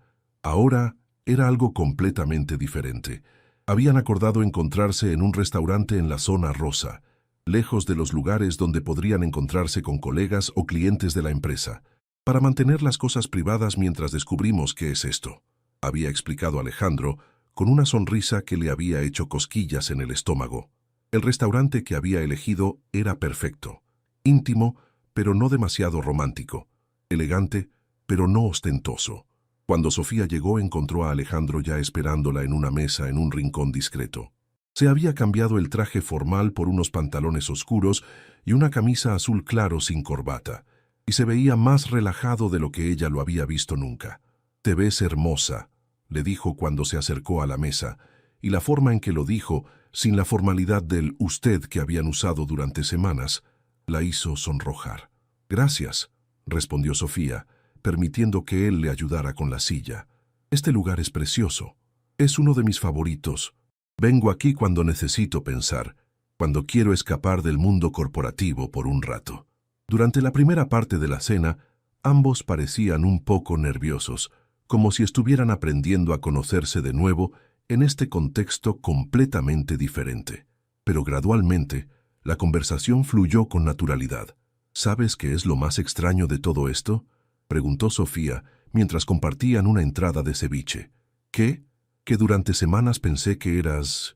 S1: era algo completamente diferente. Habían acordado encontrarse en un restaurante en la zona rosa, lejos de los lugares donde podrían encontrarse con colegas o clientes de la empresa. «Para mantener las cosas privadas mientras descubrimos qué es esto», había explicado Alejandro, con una sonrisa que le había hecho cosquillas en el estómago. El restaurante que había elegido era perfecto, íntimo, pero no demasiado romántico, elegante, pero no ostentoso. Cuando Sofía llegó, encontró a Alejandro ya esperándola en una mesa en un rincón discreto. Se había cambiado el traje formal por unos pantalones oscuros y una camisa azul claro sin corbata, y se veía más relajado de lo que ella lo había visto nunca. «Te ves hermosa», le dijo cuando se acercó a la mesa, y la forma en que lo dijo, sin la formalidad del usted que habían usado durante semanas, la hizo sonrojar. «Gracias», respondió Sofía, permitiendo que él le ayudara con la silla. «Este lugar es precioso. Es uno de mis favoritos. Vengo aquí cuando necesito pensar, cuando quiero escapar del mundo corporativo por un rato». Durante la primera parte de la cena, ambos parecían un poco nerviosos, como si estuvieran aprendiendo a conocerse de nuevo en este contexto completamente diferente. Pero gradualmente, la conversación fluyó con naturalidad. «¿Sabes qué es lo más extraño de todo esto?», preguntó Sofía mientras compartían una entrada de ceviche. «¿Qué? Que durante semanas pensé que eras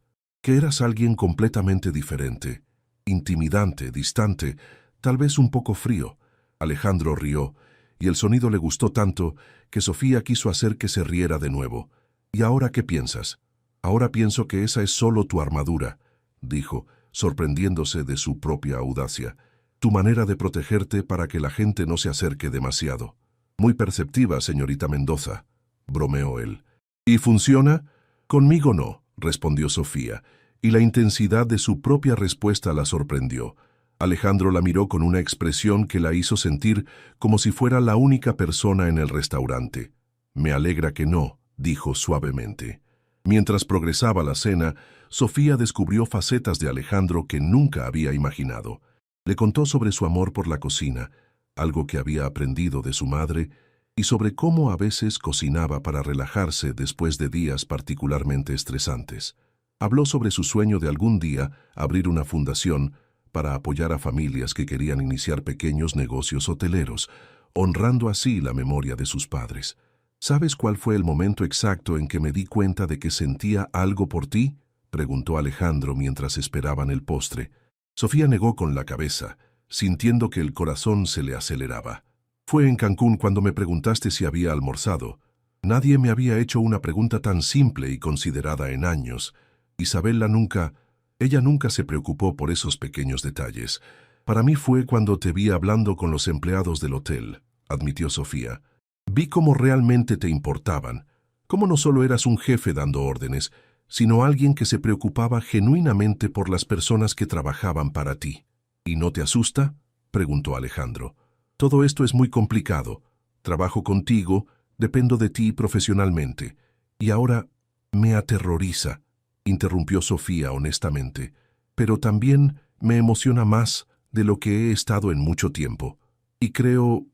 S1: alguien completamente diferente, intimidante, distante, tal vez un poco frío». Alejandro rió, y el sonido le gustó tanto que Sofía quiso hacer que se riera de nuevo. «¿Y ahora qué piensas?». «Ahora pienso que esa es solo tu armadura», dijo, sorprendiéndose de su propia audacia. «Tu manera de protegerte para que la gente no se acerque demasiado». «Muy perceptiva, señorita Mendoza», bromeó él. «¿Y funciona?». «Conmigo no», respondió Sofía, y la intensidad de su propia respuesta la sorprendió. Alejandro la miró con una expresión que la hizo sentir como si fuera la única persona en el restaurante. «Me alegra que no», dijo suavemente. Mientras progresaba la cena, Sofía descubrió facetas de Alejandro que nunca había imaginado. Le contó sobre su amor por la cocina, algo que había aprendido de su madre, y sobre cómo a veces cocinaba para relajarse después de días particularmente estresantes. Habló sobre su sueño de algún día abrir una fundación para apoyar a familias que querían iniciar pequeños negocios hoteleros, honrando así la memoria de sus padres. «¿Sabes cuál fue el momento exacto en que me di cuenta de que sentía algo por ti?», preguntó Alejandro mientras esperaban el postre. Sofía negó con la cabeza, sintiendo que el corazón se le aceleraba. «Fue en Cancún cuando me preguntaste si había almorzado. Nadie me había hecho una pregunta tan simple y considerada en años. Ella nunca se preocupó por esos pequeños detalles. Para mí fue cuando te vi hablando con los empleados del hotel», admitió Sofía. «Vi cómo realmente te importaban, cómo no solo eras un jefe dando órdenes, sino alguien que se preocupaba genuinamente por las personas que trabajaban para ti». «¿Y no te asusta?», preguntó Alejandro. «Todo esto es muy complicado. Trabajo contigo, dependo de ti profesionalmente. Y ahora me aterroriza», interrumpió Sofía honestamente. «Pero también me emociona más de lo que he estado en mucho tiempo. Y creo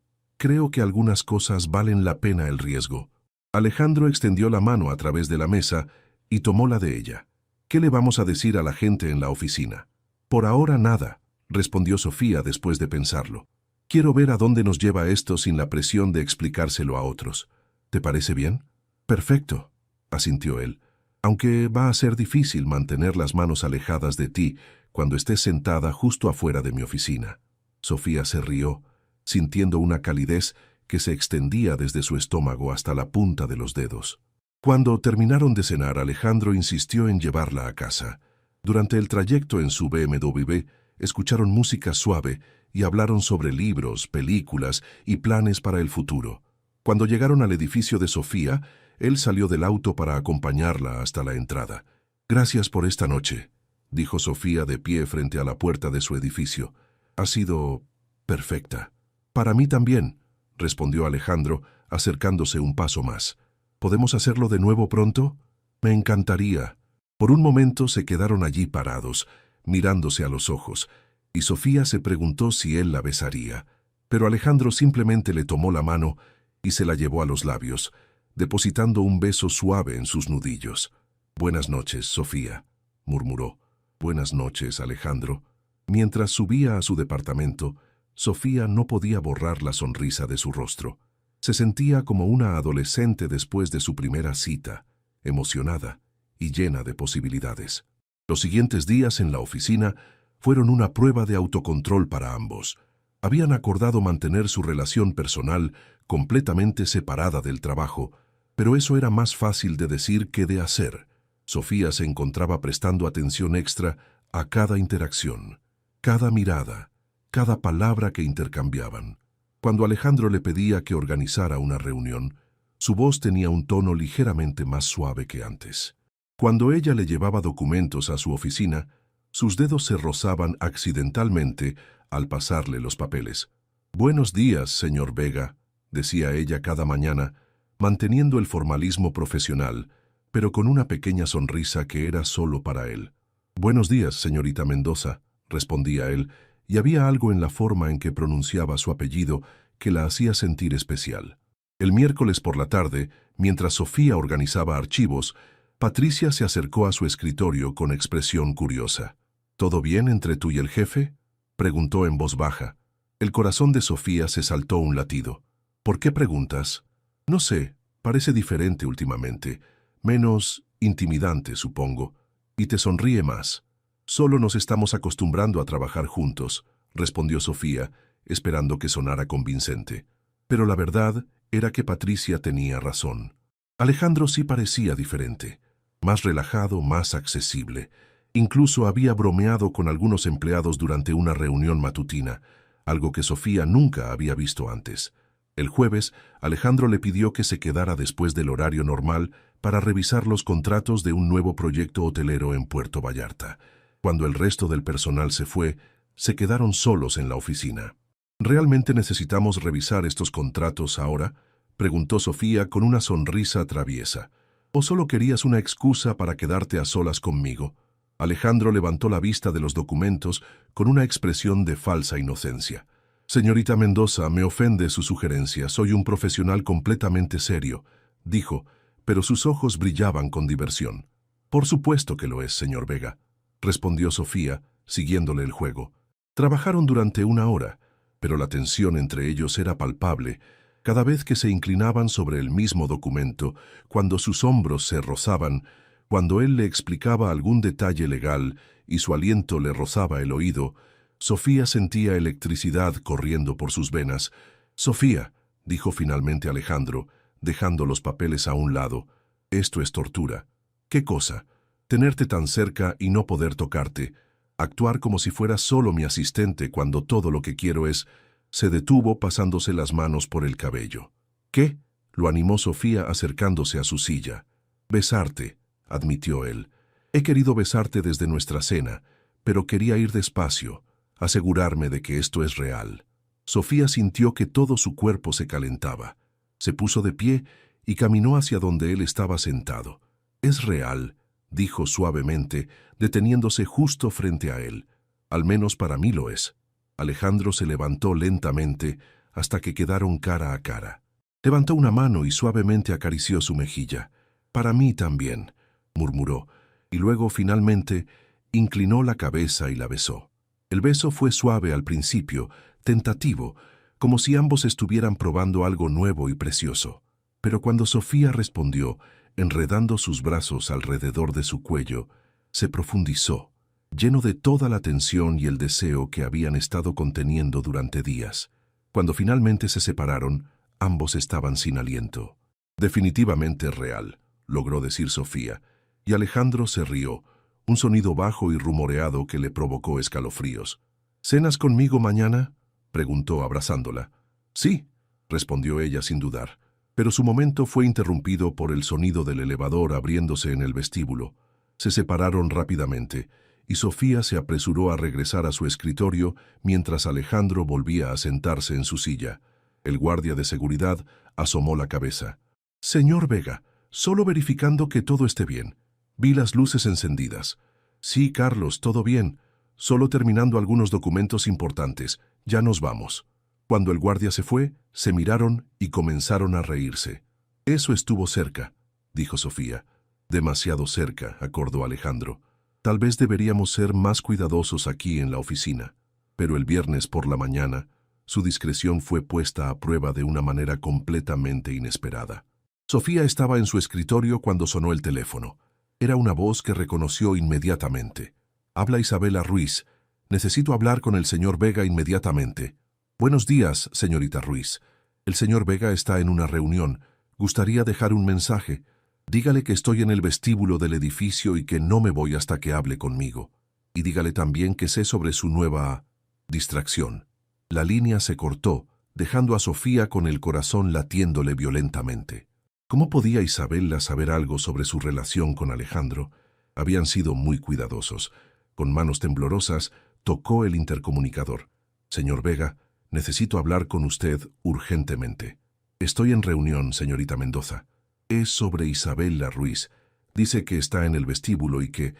S1: que algunas cosas valen la pena el riesgo». Alejandro extendió la mano a través de la mesa y tomó la de ella. «¿Qué le vamos a decir a la gente en la oficina?». «Por ahora nada», respondió Sofía después de pensarlo. «Quiero ver a dónde nos lleva esto sin la presión de explicárselo a otros. ¿Te parece bien?». «Perfecto», asintió él, «aunque va a ser difícil mantener las manos alejadas de ti cuando estés sentada justo afuera de mi oficina». Sofía se rió, sintiendo una calidez que se extendía desde su estómago hasta la punta de los dedos. Cuando terminaron de cenar, Alejandro insistió en llevarla a casa. Durante el trayecto en su BMW, escucharon música suave y hablaron sobre libros, películas y planes para el futuro. Cuando llegaron al edificio de Sofía, él salió del auto para acompañarla hasta la entrada. «Gracias por esta noche», dijo Sofía de pie frente a la puerta de su edificio. «Ha sido perfecta». «Para mí también», respondió Alejandro, acercándose un paso más. «¿Podemos hacerlo de nuevo pronto?». «Me encantaría». Por un momento se quedaron allí parados, mirándose a los ojos, y Sofía se preguntó si él la besaría. Pero Alejandro simplemente le tomó la mano y se la llevó a los labios, depositando un beso suave en sus nudillos. «Buenas noches, Sofía», murmuró. «Buenas noches, Alejandro». Mientras subía a su departamento, Sofía no podía borrar la sonrisa de su rostro. Se sentía como una adolescente después de su primera cita, emocionada y llena de posibilidades. Los siguientes días en la oficina fueron una prueba de autocontrol para ambos. Habían acordado mantener su relación personal completamente separada del trabajo, pero eso era más fácil de decir que de hacer. Sofía se encontraba prestando atención extra a cada interacción, cada mirada, cada palabra que intercambiaban. Cuando Alejandro le pedía que organizara una reunión, su voz tenía un tono ligeramente más suave que antes. Cuando ella le llevaba documentos a su oficina, sus dedos se rozaban accidentalmente al pasarle los papeles. «Buenos días, señor Vega», decía ella cada mañana, manteniendo el formalismo profesional, pero con una pequeña sonrisa que era solo para él. «Buenos días, señorita Mendoza», respondía él, y había algo en la forma en que pronunciaba su apellido que la hacía sentir especial. El miércoles por la tarde, mientras Sofía organizaba archivos, Patricia se acercó a su escritorio con expresión curiosa. «¿Todo bien entre tú y el jefe?», preguntó en voz baja. El corazón de Sofía se saltó un latido. «¿Por qué preguntas?». «No sé, parece diferente últimamente. Menos intimidante, supongo. Y te sonríe más». «Solo nos estamos acostumbrando a trabajar juntos», respondió Sofía, esperando que sonara convincente. Pero la verdad era que Patricia tenía razón. Alejandro sí parecía diferente, más relajado, más accesible. Incluso había bromeado con algunos empleados durante una reunión matutina, algo que Sofía nunca había visto antes. El jueves, Alejandro le pidió que se quedara después del horario normal para revisar los contratos de un nuevo proyecto hotelero en Puerto Vallarta. Cuando el resto del personal se fue, se quedaron solos en la oficina. «¿Realmente necesitamos revisar estos contratos ahora?», preguntó Sofía con una sonrisa traviesa. «¿O solo querías una excusa para quedarte a solas conmigo?». Alejandro levantó la vista de los documentos con una expresión de falsa inocencia. «Señorita Mendoza, me ofende su sugerencia. Soy un profesional completamente serio», dijo, pero sus ojos brillaban con diversión. «Por supuesto que lo es, señor Vega», respondió Sofía, siguiéndole el juego. Trabajaron durante una hora, pero la tensión entre ellos era palpable cada vez que se inclinaban sobre el mismo documento, cuando sus hombros se rozaban, cuando él le explicaba algún detalle legal y su aliento le rozaba el oído. Sofía sentía electricidad corriendo por sus venas. «Sofía», dijo finalmente Alejandro, dejando los papeles a un lado, «esto es tortura». «¿Qué cosa?». «Tenerte tan cerca y no poder tocarte. Actuar como si fueras solo mi asistente cuando todo lo que quiero es…». Se detuvo pasándose las manos por el cabello. «¿Qué?», lo animó Sofía acercándose a su silla. «Besarte», admitió él. «He querido besarte desde nuestra cena, pero quería ir despacio, asegurarme de que esto es real». Sofía sintió que todo su cuerpo se calentaba. Se puso de pie y caminó hacia donde él estaba sentado. «Es real», dijo suavemente, deteniéndose justo frente a él. «Al menos para mí lo es». Alejandro se levantó lentamente hasta que quedaron cara a cara. Levantó una mano y suavemente acarició su mejilla. «Para mí también», murmuró, y luego finalmente inclinó la cabeza y la besó. El beso fue suave al principio, tentativo, como si ambos estuvieran probando algo nuevo y precioso. Pero cuando Sofía respondió, enredando sus brazos alrededor de su cuello, se profundizó, lleno de toda la tensión y el deseo que habían estado conteniendo durante días. Cuando finalmente se separaron, ambos estaban sin aliento. «Definitivamente real», logró decir Sofía, y Alejandro se rió, un sonido bajo y rumoreado que le provocó escalofríos. «¿Cenas conmigo mañana?», preguntó abrazándola. «Sí», respondió ella sin dudar, pero su momento fue interrumpido por el sonido del elevador abriéndose en el vestíbulo. Se separaron rápidamente, y Sofía se apresuró a regresar a su escritorio mientras Alejandro volvía a sentarse en su silla. El guardia de seguridad asomó la cabeza. «Señor Vega, solo verificando que todo esté bien. Vi las luces encendidas». «Sí, Carlos, todo bien. Solo terminando algunos documentos importantes. Ya nos vamos». Cuando el guardia se fue, se miraron y comenzaron a reírse. «Eso estuvo cerca», dijo Sofía. «Demasiado cerca», acordó Alejandro. «Tal vez deberíamos ser más cuidadosos aquí en la oficina». Pero el viernes por la mañana, su discreción fue puesta a prueba de una manera completamente inesperada. Sofía estaba en su escritorio cuando sonó el teléfono. Era una voz que reconoció inmediatamente. «Habla Isabela Ruiz. Necesito hablar con el señor Vega inmediatamente». «Buenos días, señorita Ruiz. El señor Vega está en una reunión. ¿Gustaría dejar un mensaje?». Dígale que estoy en el vestíbulo del edificio y que no me voy hasta que hable conmigo. Y dígale también que sé sobre su nueva distracción. La línea se cortó, dejando a Sofía con el corazón latiéndole violentamente. ¿Cómo podía Isabela saber algo sobre su relación con Alejandro? Habían sido muy cuidadosos. Con manos temblorosas, tocó el intercomunicador. «Señor Vega, necesito hablar con usted urgentemente». «Estoy en reunión, señorita Mendoza». «Es sobre Isabela Ruiz. Dice que está en el vestíbulo y que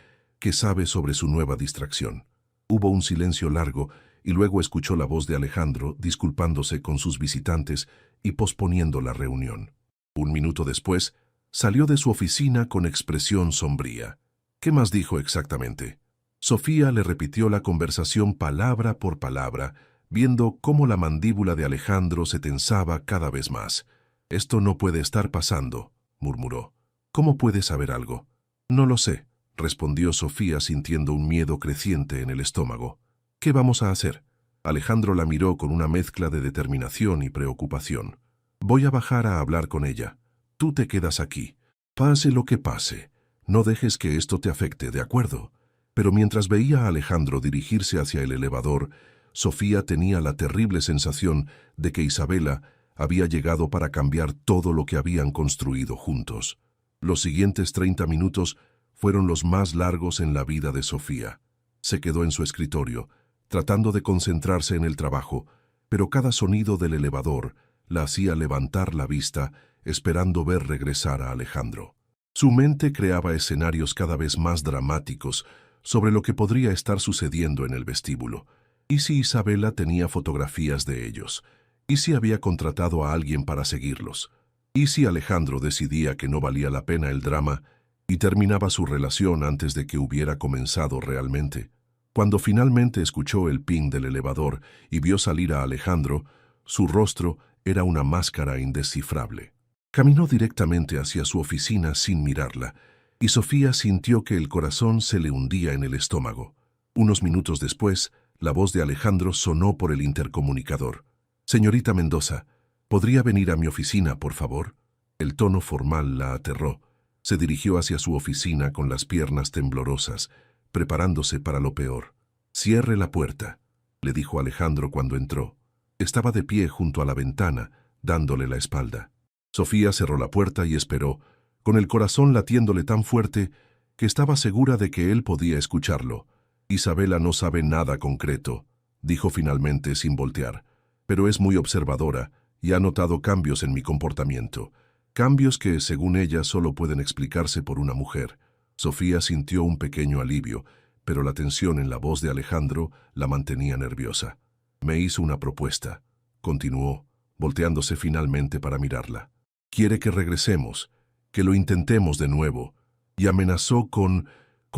S1: sabe sobre su nueva distracción». Hubo un silencio largo y luego escuchó la voz de Alejandro disculpándose con sus visitantes y posponiendo la reunión. Un minuto después, salió de su oficina con expresión sombría. ¿Qué más dijo exactamente? Sofía le repitió la conversación palabra por palabra, viendo cómo la mandíbula de Alejandro se tensaba cada vez más. «Esto no puede estar pasando», murmuró. «¿Cómo puede saber algo?» «No lo sé», respondió Sofía sintiendo un miedo creciente en el estómago. «¿Qué vamos a hacer?» Alejandro la miró con una mezcla de determinación y preocupación. «Voy a bajar a hablar con ella. Tú te quedas aquí. Pase lo que pase. No dejes que esto te afecte, ¿de acuerdo?» Pero mientras veía a Alejandro dirigirse hacia el elevador, Sofía tenía la terrible sensación de que Isabela había llegado para cambiar todo lo que habían construido juntos. Los siguientes 30 minutos fueron los más largos en la vida de Sofía. Se quedó en su escritorio, tratando de concentrarse en el trabajo, pero cada sonido del elevador la hacía levantar la vista, esperando ver regresar a Alejandro. Su mente creaba escenarios cada vez más dramáticos sobre lo que podría estar sucediendo en el vestíbulo. ¿Y si Isabela tenía fotografías de ellos? ¿Y si había contratado a alguien para seguirlos? ¿Y si Alejandro decidía que no valía la pena el drama y terminaba su relación antes de que hubiera comenzado realmente? Cuando finalmente escuchó el ping del elevador y vio salir a Alejandro, su rostro era una máscara indescifrable. Caminó directamente hacia su oficina sin mirarla, y Sofía sintió que el corazón se le hundía en el estómago. Unos minutos después, la voz de Alejandro sonó por el intercomunicador. «Señorita Mendoza, ¿podría venir a mi oficina, por favor?» El tono formal la aterró. Se dirigió hacia su oficina con las piernas temblorosas, preparándose para lo peor. «Cierre la puerta», le dijo Alejandro cuando entró. Estaba de pie junto a la ventana, dándole la espalda. Sofía cerró la puerta y esperó, con el corazón latiéndole tan fuerte que estaba segura de que él podía escucharlo. «Isabela no sabe nada concreto», dijo finalmente sin voltear, «pero es muy observadora y ha notado cambios en mi comportamiento. Cambios que, según ella, solo pueden explicarse por una mujer». Sofía sintió un pequeño alivio, pero la tensión en la voz de Alejandro la mantenía nerviosa. «Me hizo una propuesta», continuó, volteándose finalmente para mirarla. «Quiere que regresemos, que lo intentemos de nuevo, y amenazó con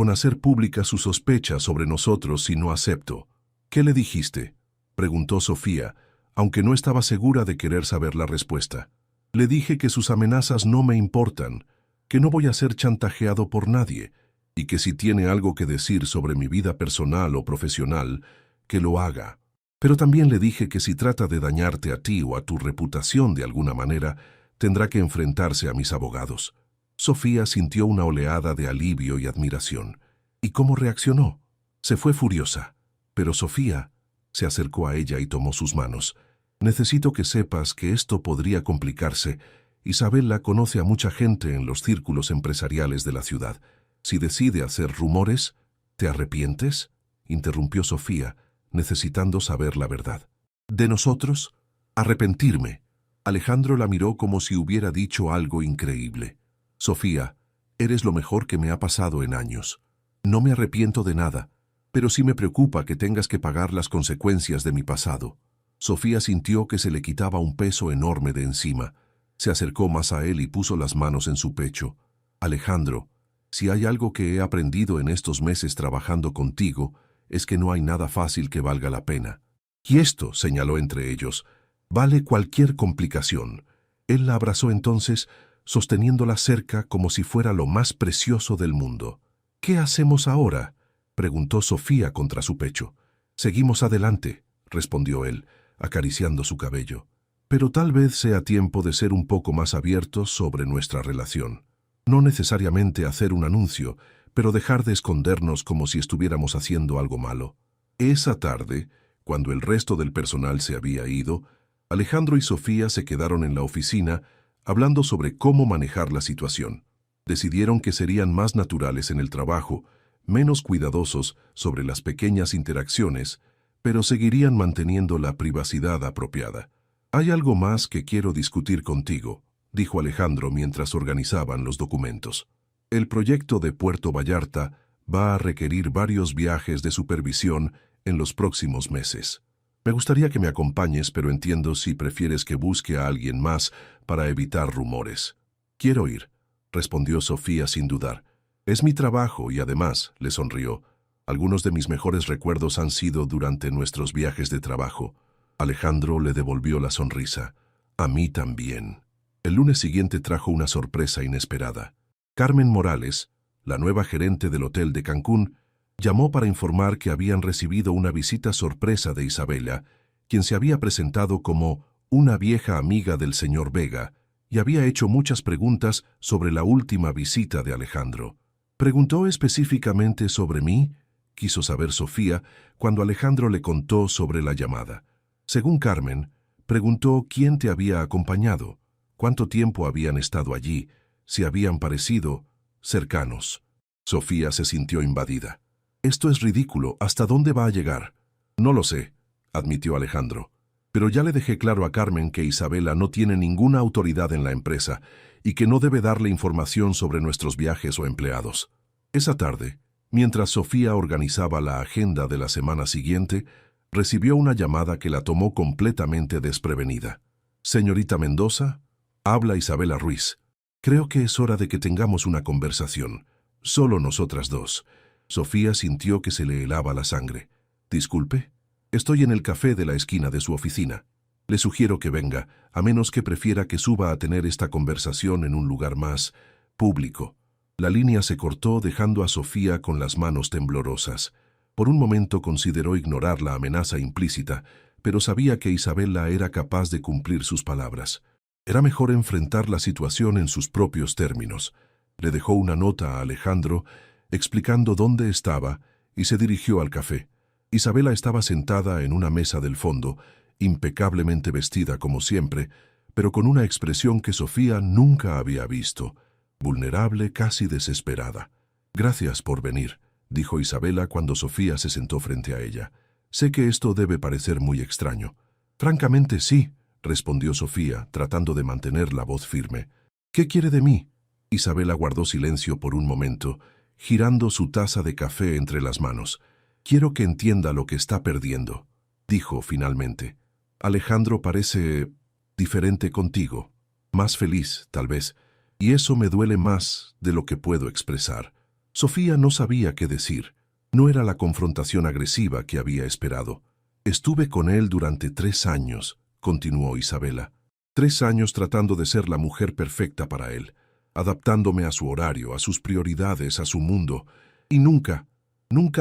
S1: hacer pública su sospecha sobre nosotros si no acepto». «¿Qué le dijiste?», preguntó Sofía, aunque no estaba segura de querer saber la respuesta. «Le dije que sus amenazas no me importan, que no voy a ser chantajeado por nadie, y que si tiene algo que decir sobre mi vida personal o profesional, que lo haga. Pero también le dije que si trata de dañarte a ti o a tu reputación de alguna manera, tendrá que enfrentarse a mis abogados». Sofía sintió una oleada de alivio y admiración. ¿Y cómo reaccionó? Se fue furiosa. Pero Sofía se acercó a ella y tomó sus manos. «Necesito que sepas que esto podría complicarse. Isabela conoce a mucha gente en los círculos empresariales de la ciudad. Si decide hacer rumores, ¿te arrepientes?», interrumpió Sofía, necesitando saber la verdad. «¿De nosotros? Arrepentirme». Alejandro la miró como si hubiera dicho algo increíble. «Sofía, eres lo mejor que me ha pasado en años. No me arrepiento de nada, pero sí me preocupa que tengas que pagar las consecuencias de mi pasado». Sofía sintió que se le quitaba un peso enorme de encima. Se acercó más a él y puso las manos en su pecho. «Alejandro, si hay algo que he aprendido en estos meses trabajando contigo, es que no hay nada fácil que valga la pena. Y esto», señaló entre ellos, «vale cualquier complicación». Él la abrazó entonces, sosteniéndola cerca como si fuera lo más precioso del mundo. «¿Qué hacemos ahora?», preguntó Sofía contra su pecho. «Seguimos adelante», respondió él, acariciando su cabello. «Pero tal vez sea tiempo de ser un poco más abiertos sobre nuestra relación». No necesariamente hacer un anuncio, pero dejar de escondernos como si estuviéramos haciendo algo malo. Esa tarde, cuando el resto del personal se había ido, Alejandro y Sofía se quedaron en la oficina hablando sobre cómo manejar la situación. Decidieron que serían más naturales en el trabajo, menos cuidadosos sobre las pequeñas interacciones, pero seguirían manteniendo la privacidad apropiada. «Hay algo más que quiero discutir contigo», dijo Alejandro mientras organizaban los documentos. «El proyecto de Puerto Vallarta va a requerir varios viajes de supervisión en los próximos meses. Me gustaría que me acompañes, pero entiendo si prefieres que busque a alguien más para evitar rumores». «Quiero ir», respondió Sofía sin dudar. «Es mi trabajo y además», le sonrió, «algunos de mis mejores recuerdos han sido durante nuestros viajes de trabajo». Alejandro le devolvió la sonrisa. «A mí también». El lunes siguiente trajo una sorpresa inesperada. Carmen Morales, la nueva gerente del hotel de Cancún, llamó para informar que habían recibido una visita sorpresa de Isabela, quien se había presentado como una vieja amiga del señor Vega y había hecho muchas preguntas sobre la última visita de Alejandro. «¿Preguntó específicamente sobre mí?», quiso saber Sofía cuando Alejandro le contó sobre la llamada. Según Carmen, preguntó quién te había acompañado, cuánto tiempo habían estado allí, si habían parecido cercanos. Sofía se sintió invadida. «Esto es ridículo. ¿Hasta dónde va a llegar?» «No lo sé», admitió Alejandro. «Pero ya le dejé claro a Carmen que Isabela no tiene ninguna autoridad en la empresa y que no debe darle información sobre nuestros viajes o empleados». Esa tarde, mientras Sofía organizaba la agenda de la semana siguiente, recibió una llamada que la tomó completamente desprevenida. «Señorita Mendoza, habla Isabela Ruiz. Creo que es hora de que tengamos una conversación. Solo nosotras dos». Sofía sintió que se le helaba la sangre. «Disculpe, estoy en el café de la esquina de su oficina. Le sugiero que venga, a menos que prefiera que suba a tener esta conversación en un lugar más público». La línea se cortó dejando a Sofía con las manos temblorosas. Por un momento consideró ignorar la amenaza implícita, pero sabía que Isabela era capaz de cumplir sus palabras. Era mejor enfrentar la situación en sus propios términos. Le dejó una nota a Alejandro explicando dónde estaba y se dirigió al café. Isabela estaba sentada en una mesa del fondo, impecablemente vestida como siempre, pero con una expresión que Sofía nunca había visto, vulnerable, casi desesperada. «Gracias por venir», dijo Isabela cuando Sofía se sentó frente a ella. «Sé que esto debe parecer muy extraño». «Francamente sí», respondió Sofía, tratando de mantener la voz firme. «¿Qué quiere de mí?» Isabela guardó silencio por un momento, girando su taza de café entre las manos. «Quiero que entienda lo que está perdiendo», dijo finalmente. «Alejandro parece diferente contigo, más feliz, tal vez, y eso me duele más de lo que puedo expresar». Sofía no sabía qué decir. No era la confrontación agresiva que había esperado. «Estuve con él durante 3 años», continuó Isabela. 3 años tratando de ser la mujer perfecta para él, adaptándome a su horario, a sus prioridades, a su mundo, y nunca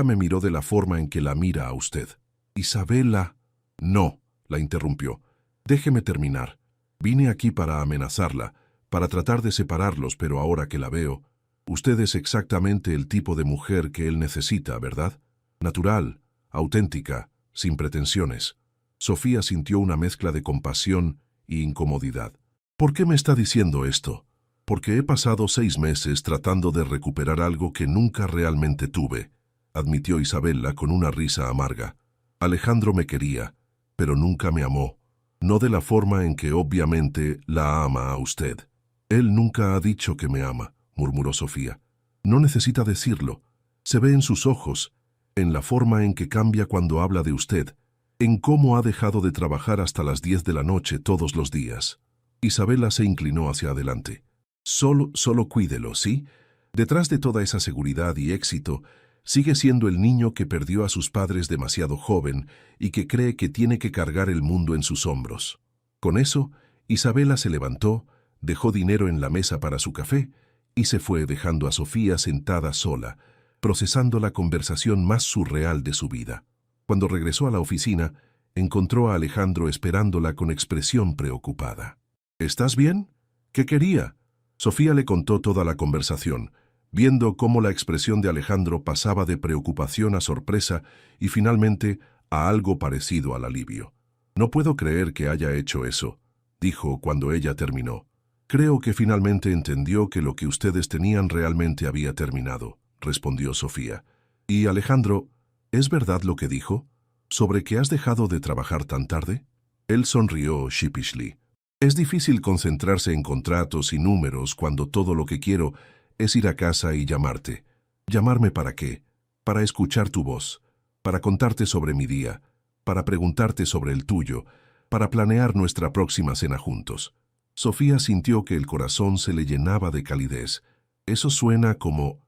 S1: me miró de la forma en que la mira a usted». «Isabela». «No», la interrumpió. «Déjeme terminar. Vine aquí para amenazarla, para tratar de separarlos, pero ahora que la veo, usted es exactamente el tipo de mujer que él necesita, ¿verdad? Natural, auténtica, sin pretensiones». Sofía sintió una mezcla de compasión y incomodidad. «¿Por qué me está diciendo esto?» «Porque he pasado 6 meses tratando de recuperar algo que nunca realmente tuve», admitió Isabela con una risa amarga. «Alejandro me quería, pero nunca me amó. No de la forma en que obviamente la ama a usted». «Él nunca ha dicho que me ama», murmuró Sofía. «No necesita decirlo. Se ve en sus ojos, en la forma en que cambia cuando habla de usted, en cómo ha dejado de trabajar hasta las 10 de la noche todos los días». Isabela se inclinó hacia adelante. Solo cuídelo, ¿sí? Detrás de toda esa seguridad y éxito, sigue siendo el niño que perdió a sus padres demasiado joven y que cree que tiene que cargar el mundo en sus hombros. Con eso, Isabela se levantó, dejó dinero en la mesa para su café y se fue dejando a Sofía sentada sola, procesando la conversación más surreal de su vida. Cuando regresó a la oficina, encontró a Alejandro esperándola con expresión preocupada. «¿Estás bien? ¿Qué quería?». Sofía le contó toda la conversación, viendo cómo la expresión de Alejandro pasaba de preocupación a sorpresa y finalmente a algo parecido al alivio. «No puedo creer que haya hecho eso», dijo cuando ella terminó. «Creo que finalmente entendió que lo que ustedes tenían realmente había terminado», respondió Sofía. «Y Alejandro, ¿es verdad lo que dijo? ¿Sobre que has dejado de trabajar tan tarde?» Él sonrió sheepishly. «Es difícil concentrarse en contratos y números cuando todo lo que quiero es ir a casa y llamarte. ¿Llamarme para qué? Para escuchar tu voz, para contarte sobre mi día, para preguntarte sobre el tuyo, para planear nuestra próxima cena juntos». Sofía sintió que el corazón se le llenaba de calidez. «¿Eso suena como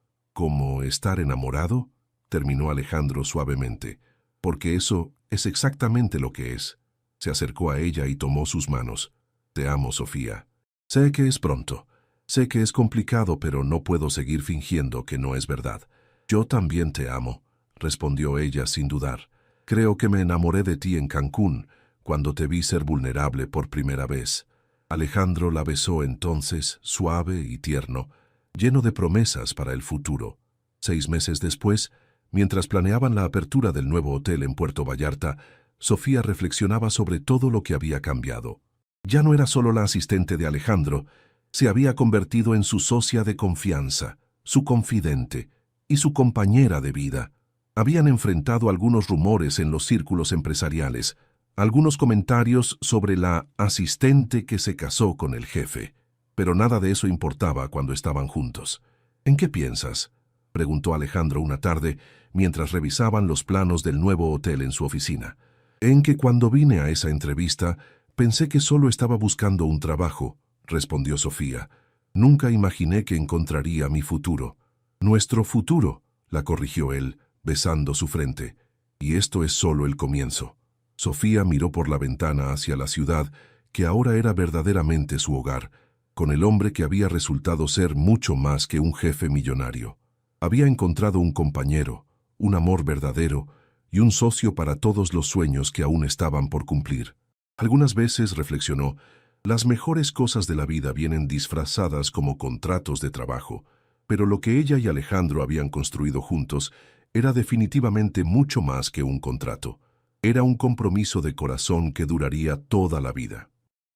S1: estar enamorado?», terminó Alejandro suavemente. «Porque eso es exactamente lo que es». Se acercó a ella y tomó sus manos. «Te amo, Sofía. Sé que es pronto. Sé que es complicado, pero no puedo seguir fingiendo que no es verdad». «Yo también te amo», respondió ella sin dudar. «Creo que me enamoré de ti en Cancún, cuando te vi ser vulnerable por primera vez». Alejandro la besó entonces, suave y tierno, lleno de promesas para el futuro. 6 meses después, mientras planeaban la apertura del nuevo hotel en Puerto Vallarta, Sofía reflexionaba sobre todo lo que había cambiado. Ya no era solo la asistente de Alejandro, se había convertido en su socia de confianza, su confidente y su compañera de vida. Habían enfrentado algunos rumores en los círculos empresariales, algunos comentarios sobre la asistente que se casó con el jefe, pero nada de eso importaba cuando estaban juntos. «¿En qué piensas?», preguntó Alejandro una tarde mientras revisaban los planos del nuevo hotel en su oficina. «En que cuando vine a esa entrevista pensé que solo estaba buscando un trabajo», respondió Sofía. «Nunca imaginé que encontraría mi futuro». «Nuestro futuro», la corrigió él, besando su frente. «Y esto es solo el comienzo». Sofía miró por la ventana hacia la ciudad, que ahora era verdaderamente su hogar, con el hombre que había resultado ser mucho más que un jefe millonario. Había encontrado un compañero, un amor verdadero y un socio para todos los sueños que aún estaban por cumplir. Algunas veces, reflexionó, las mejores cosas de la vida vienen disfrazadas como contratos de trabajo, pero lo que ella y Alejandro habían construido juntos era definitivamente mucho más que un contrato. Era un compromiso de corazón que duraría toda la vida.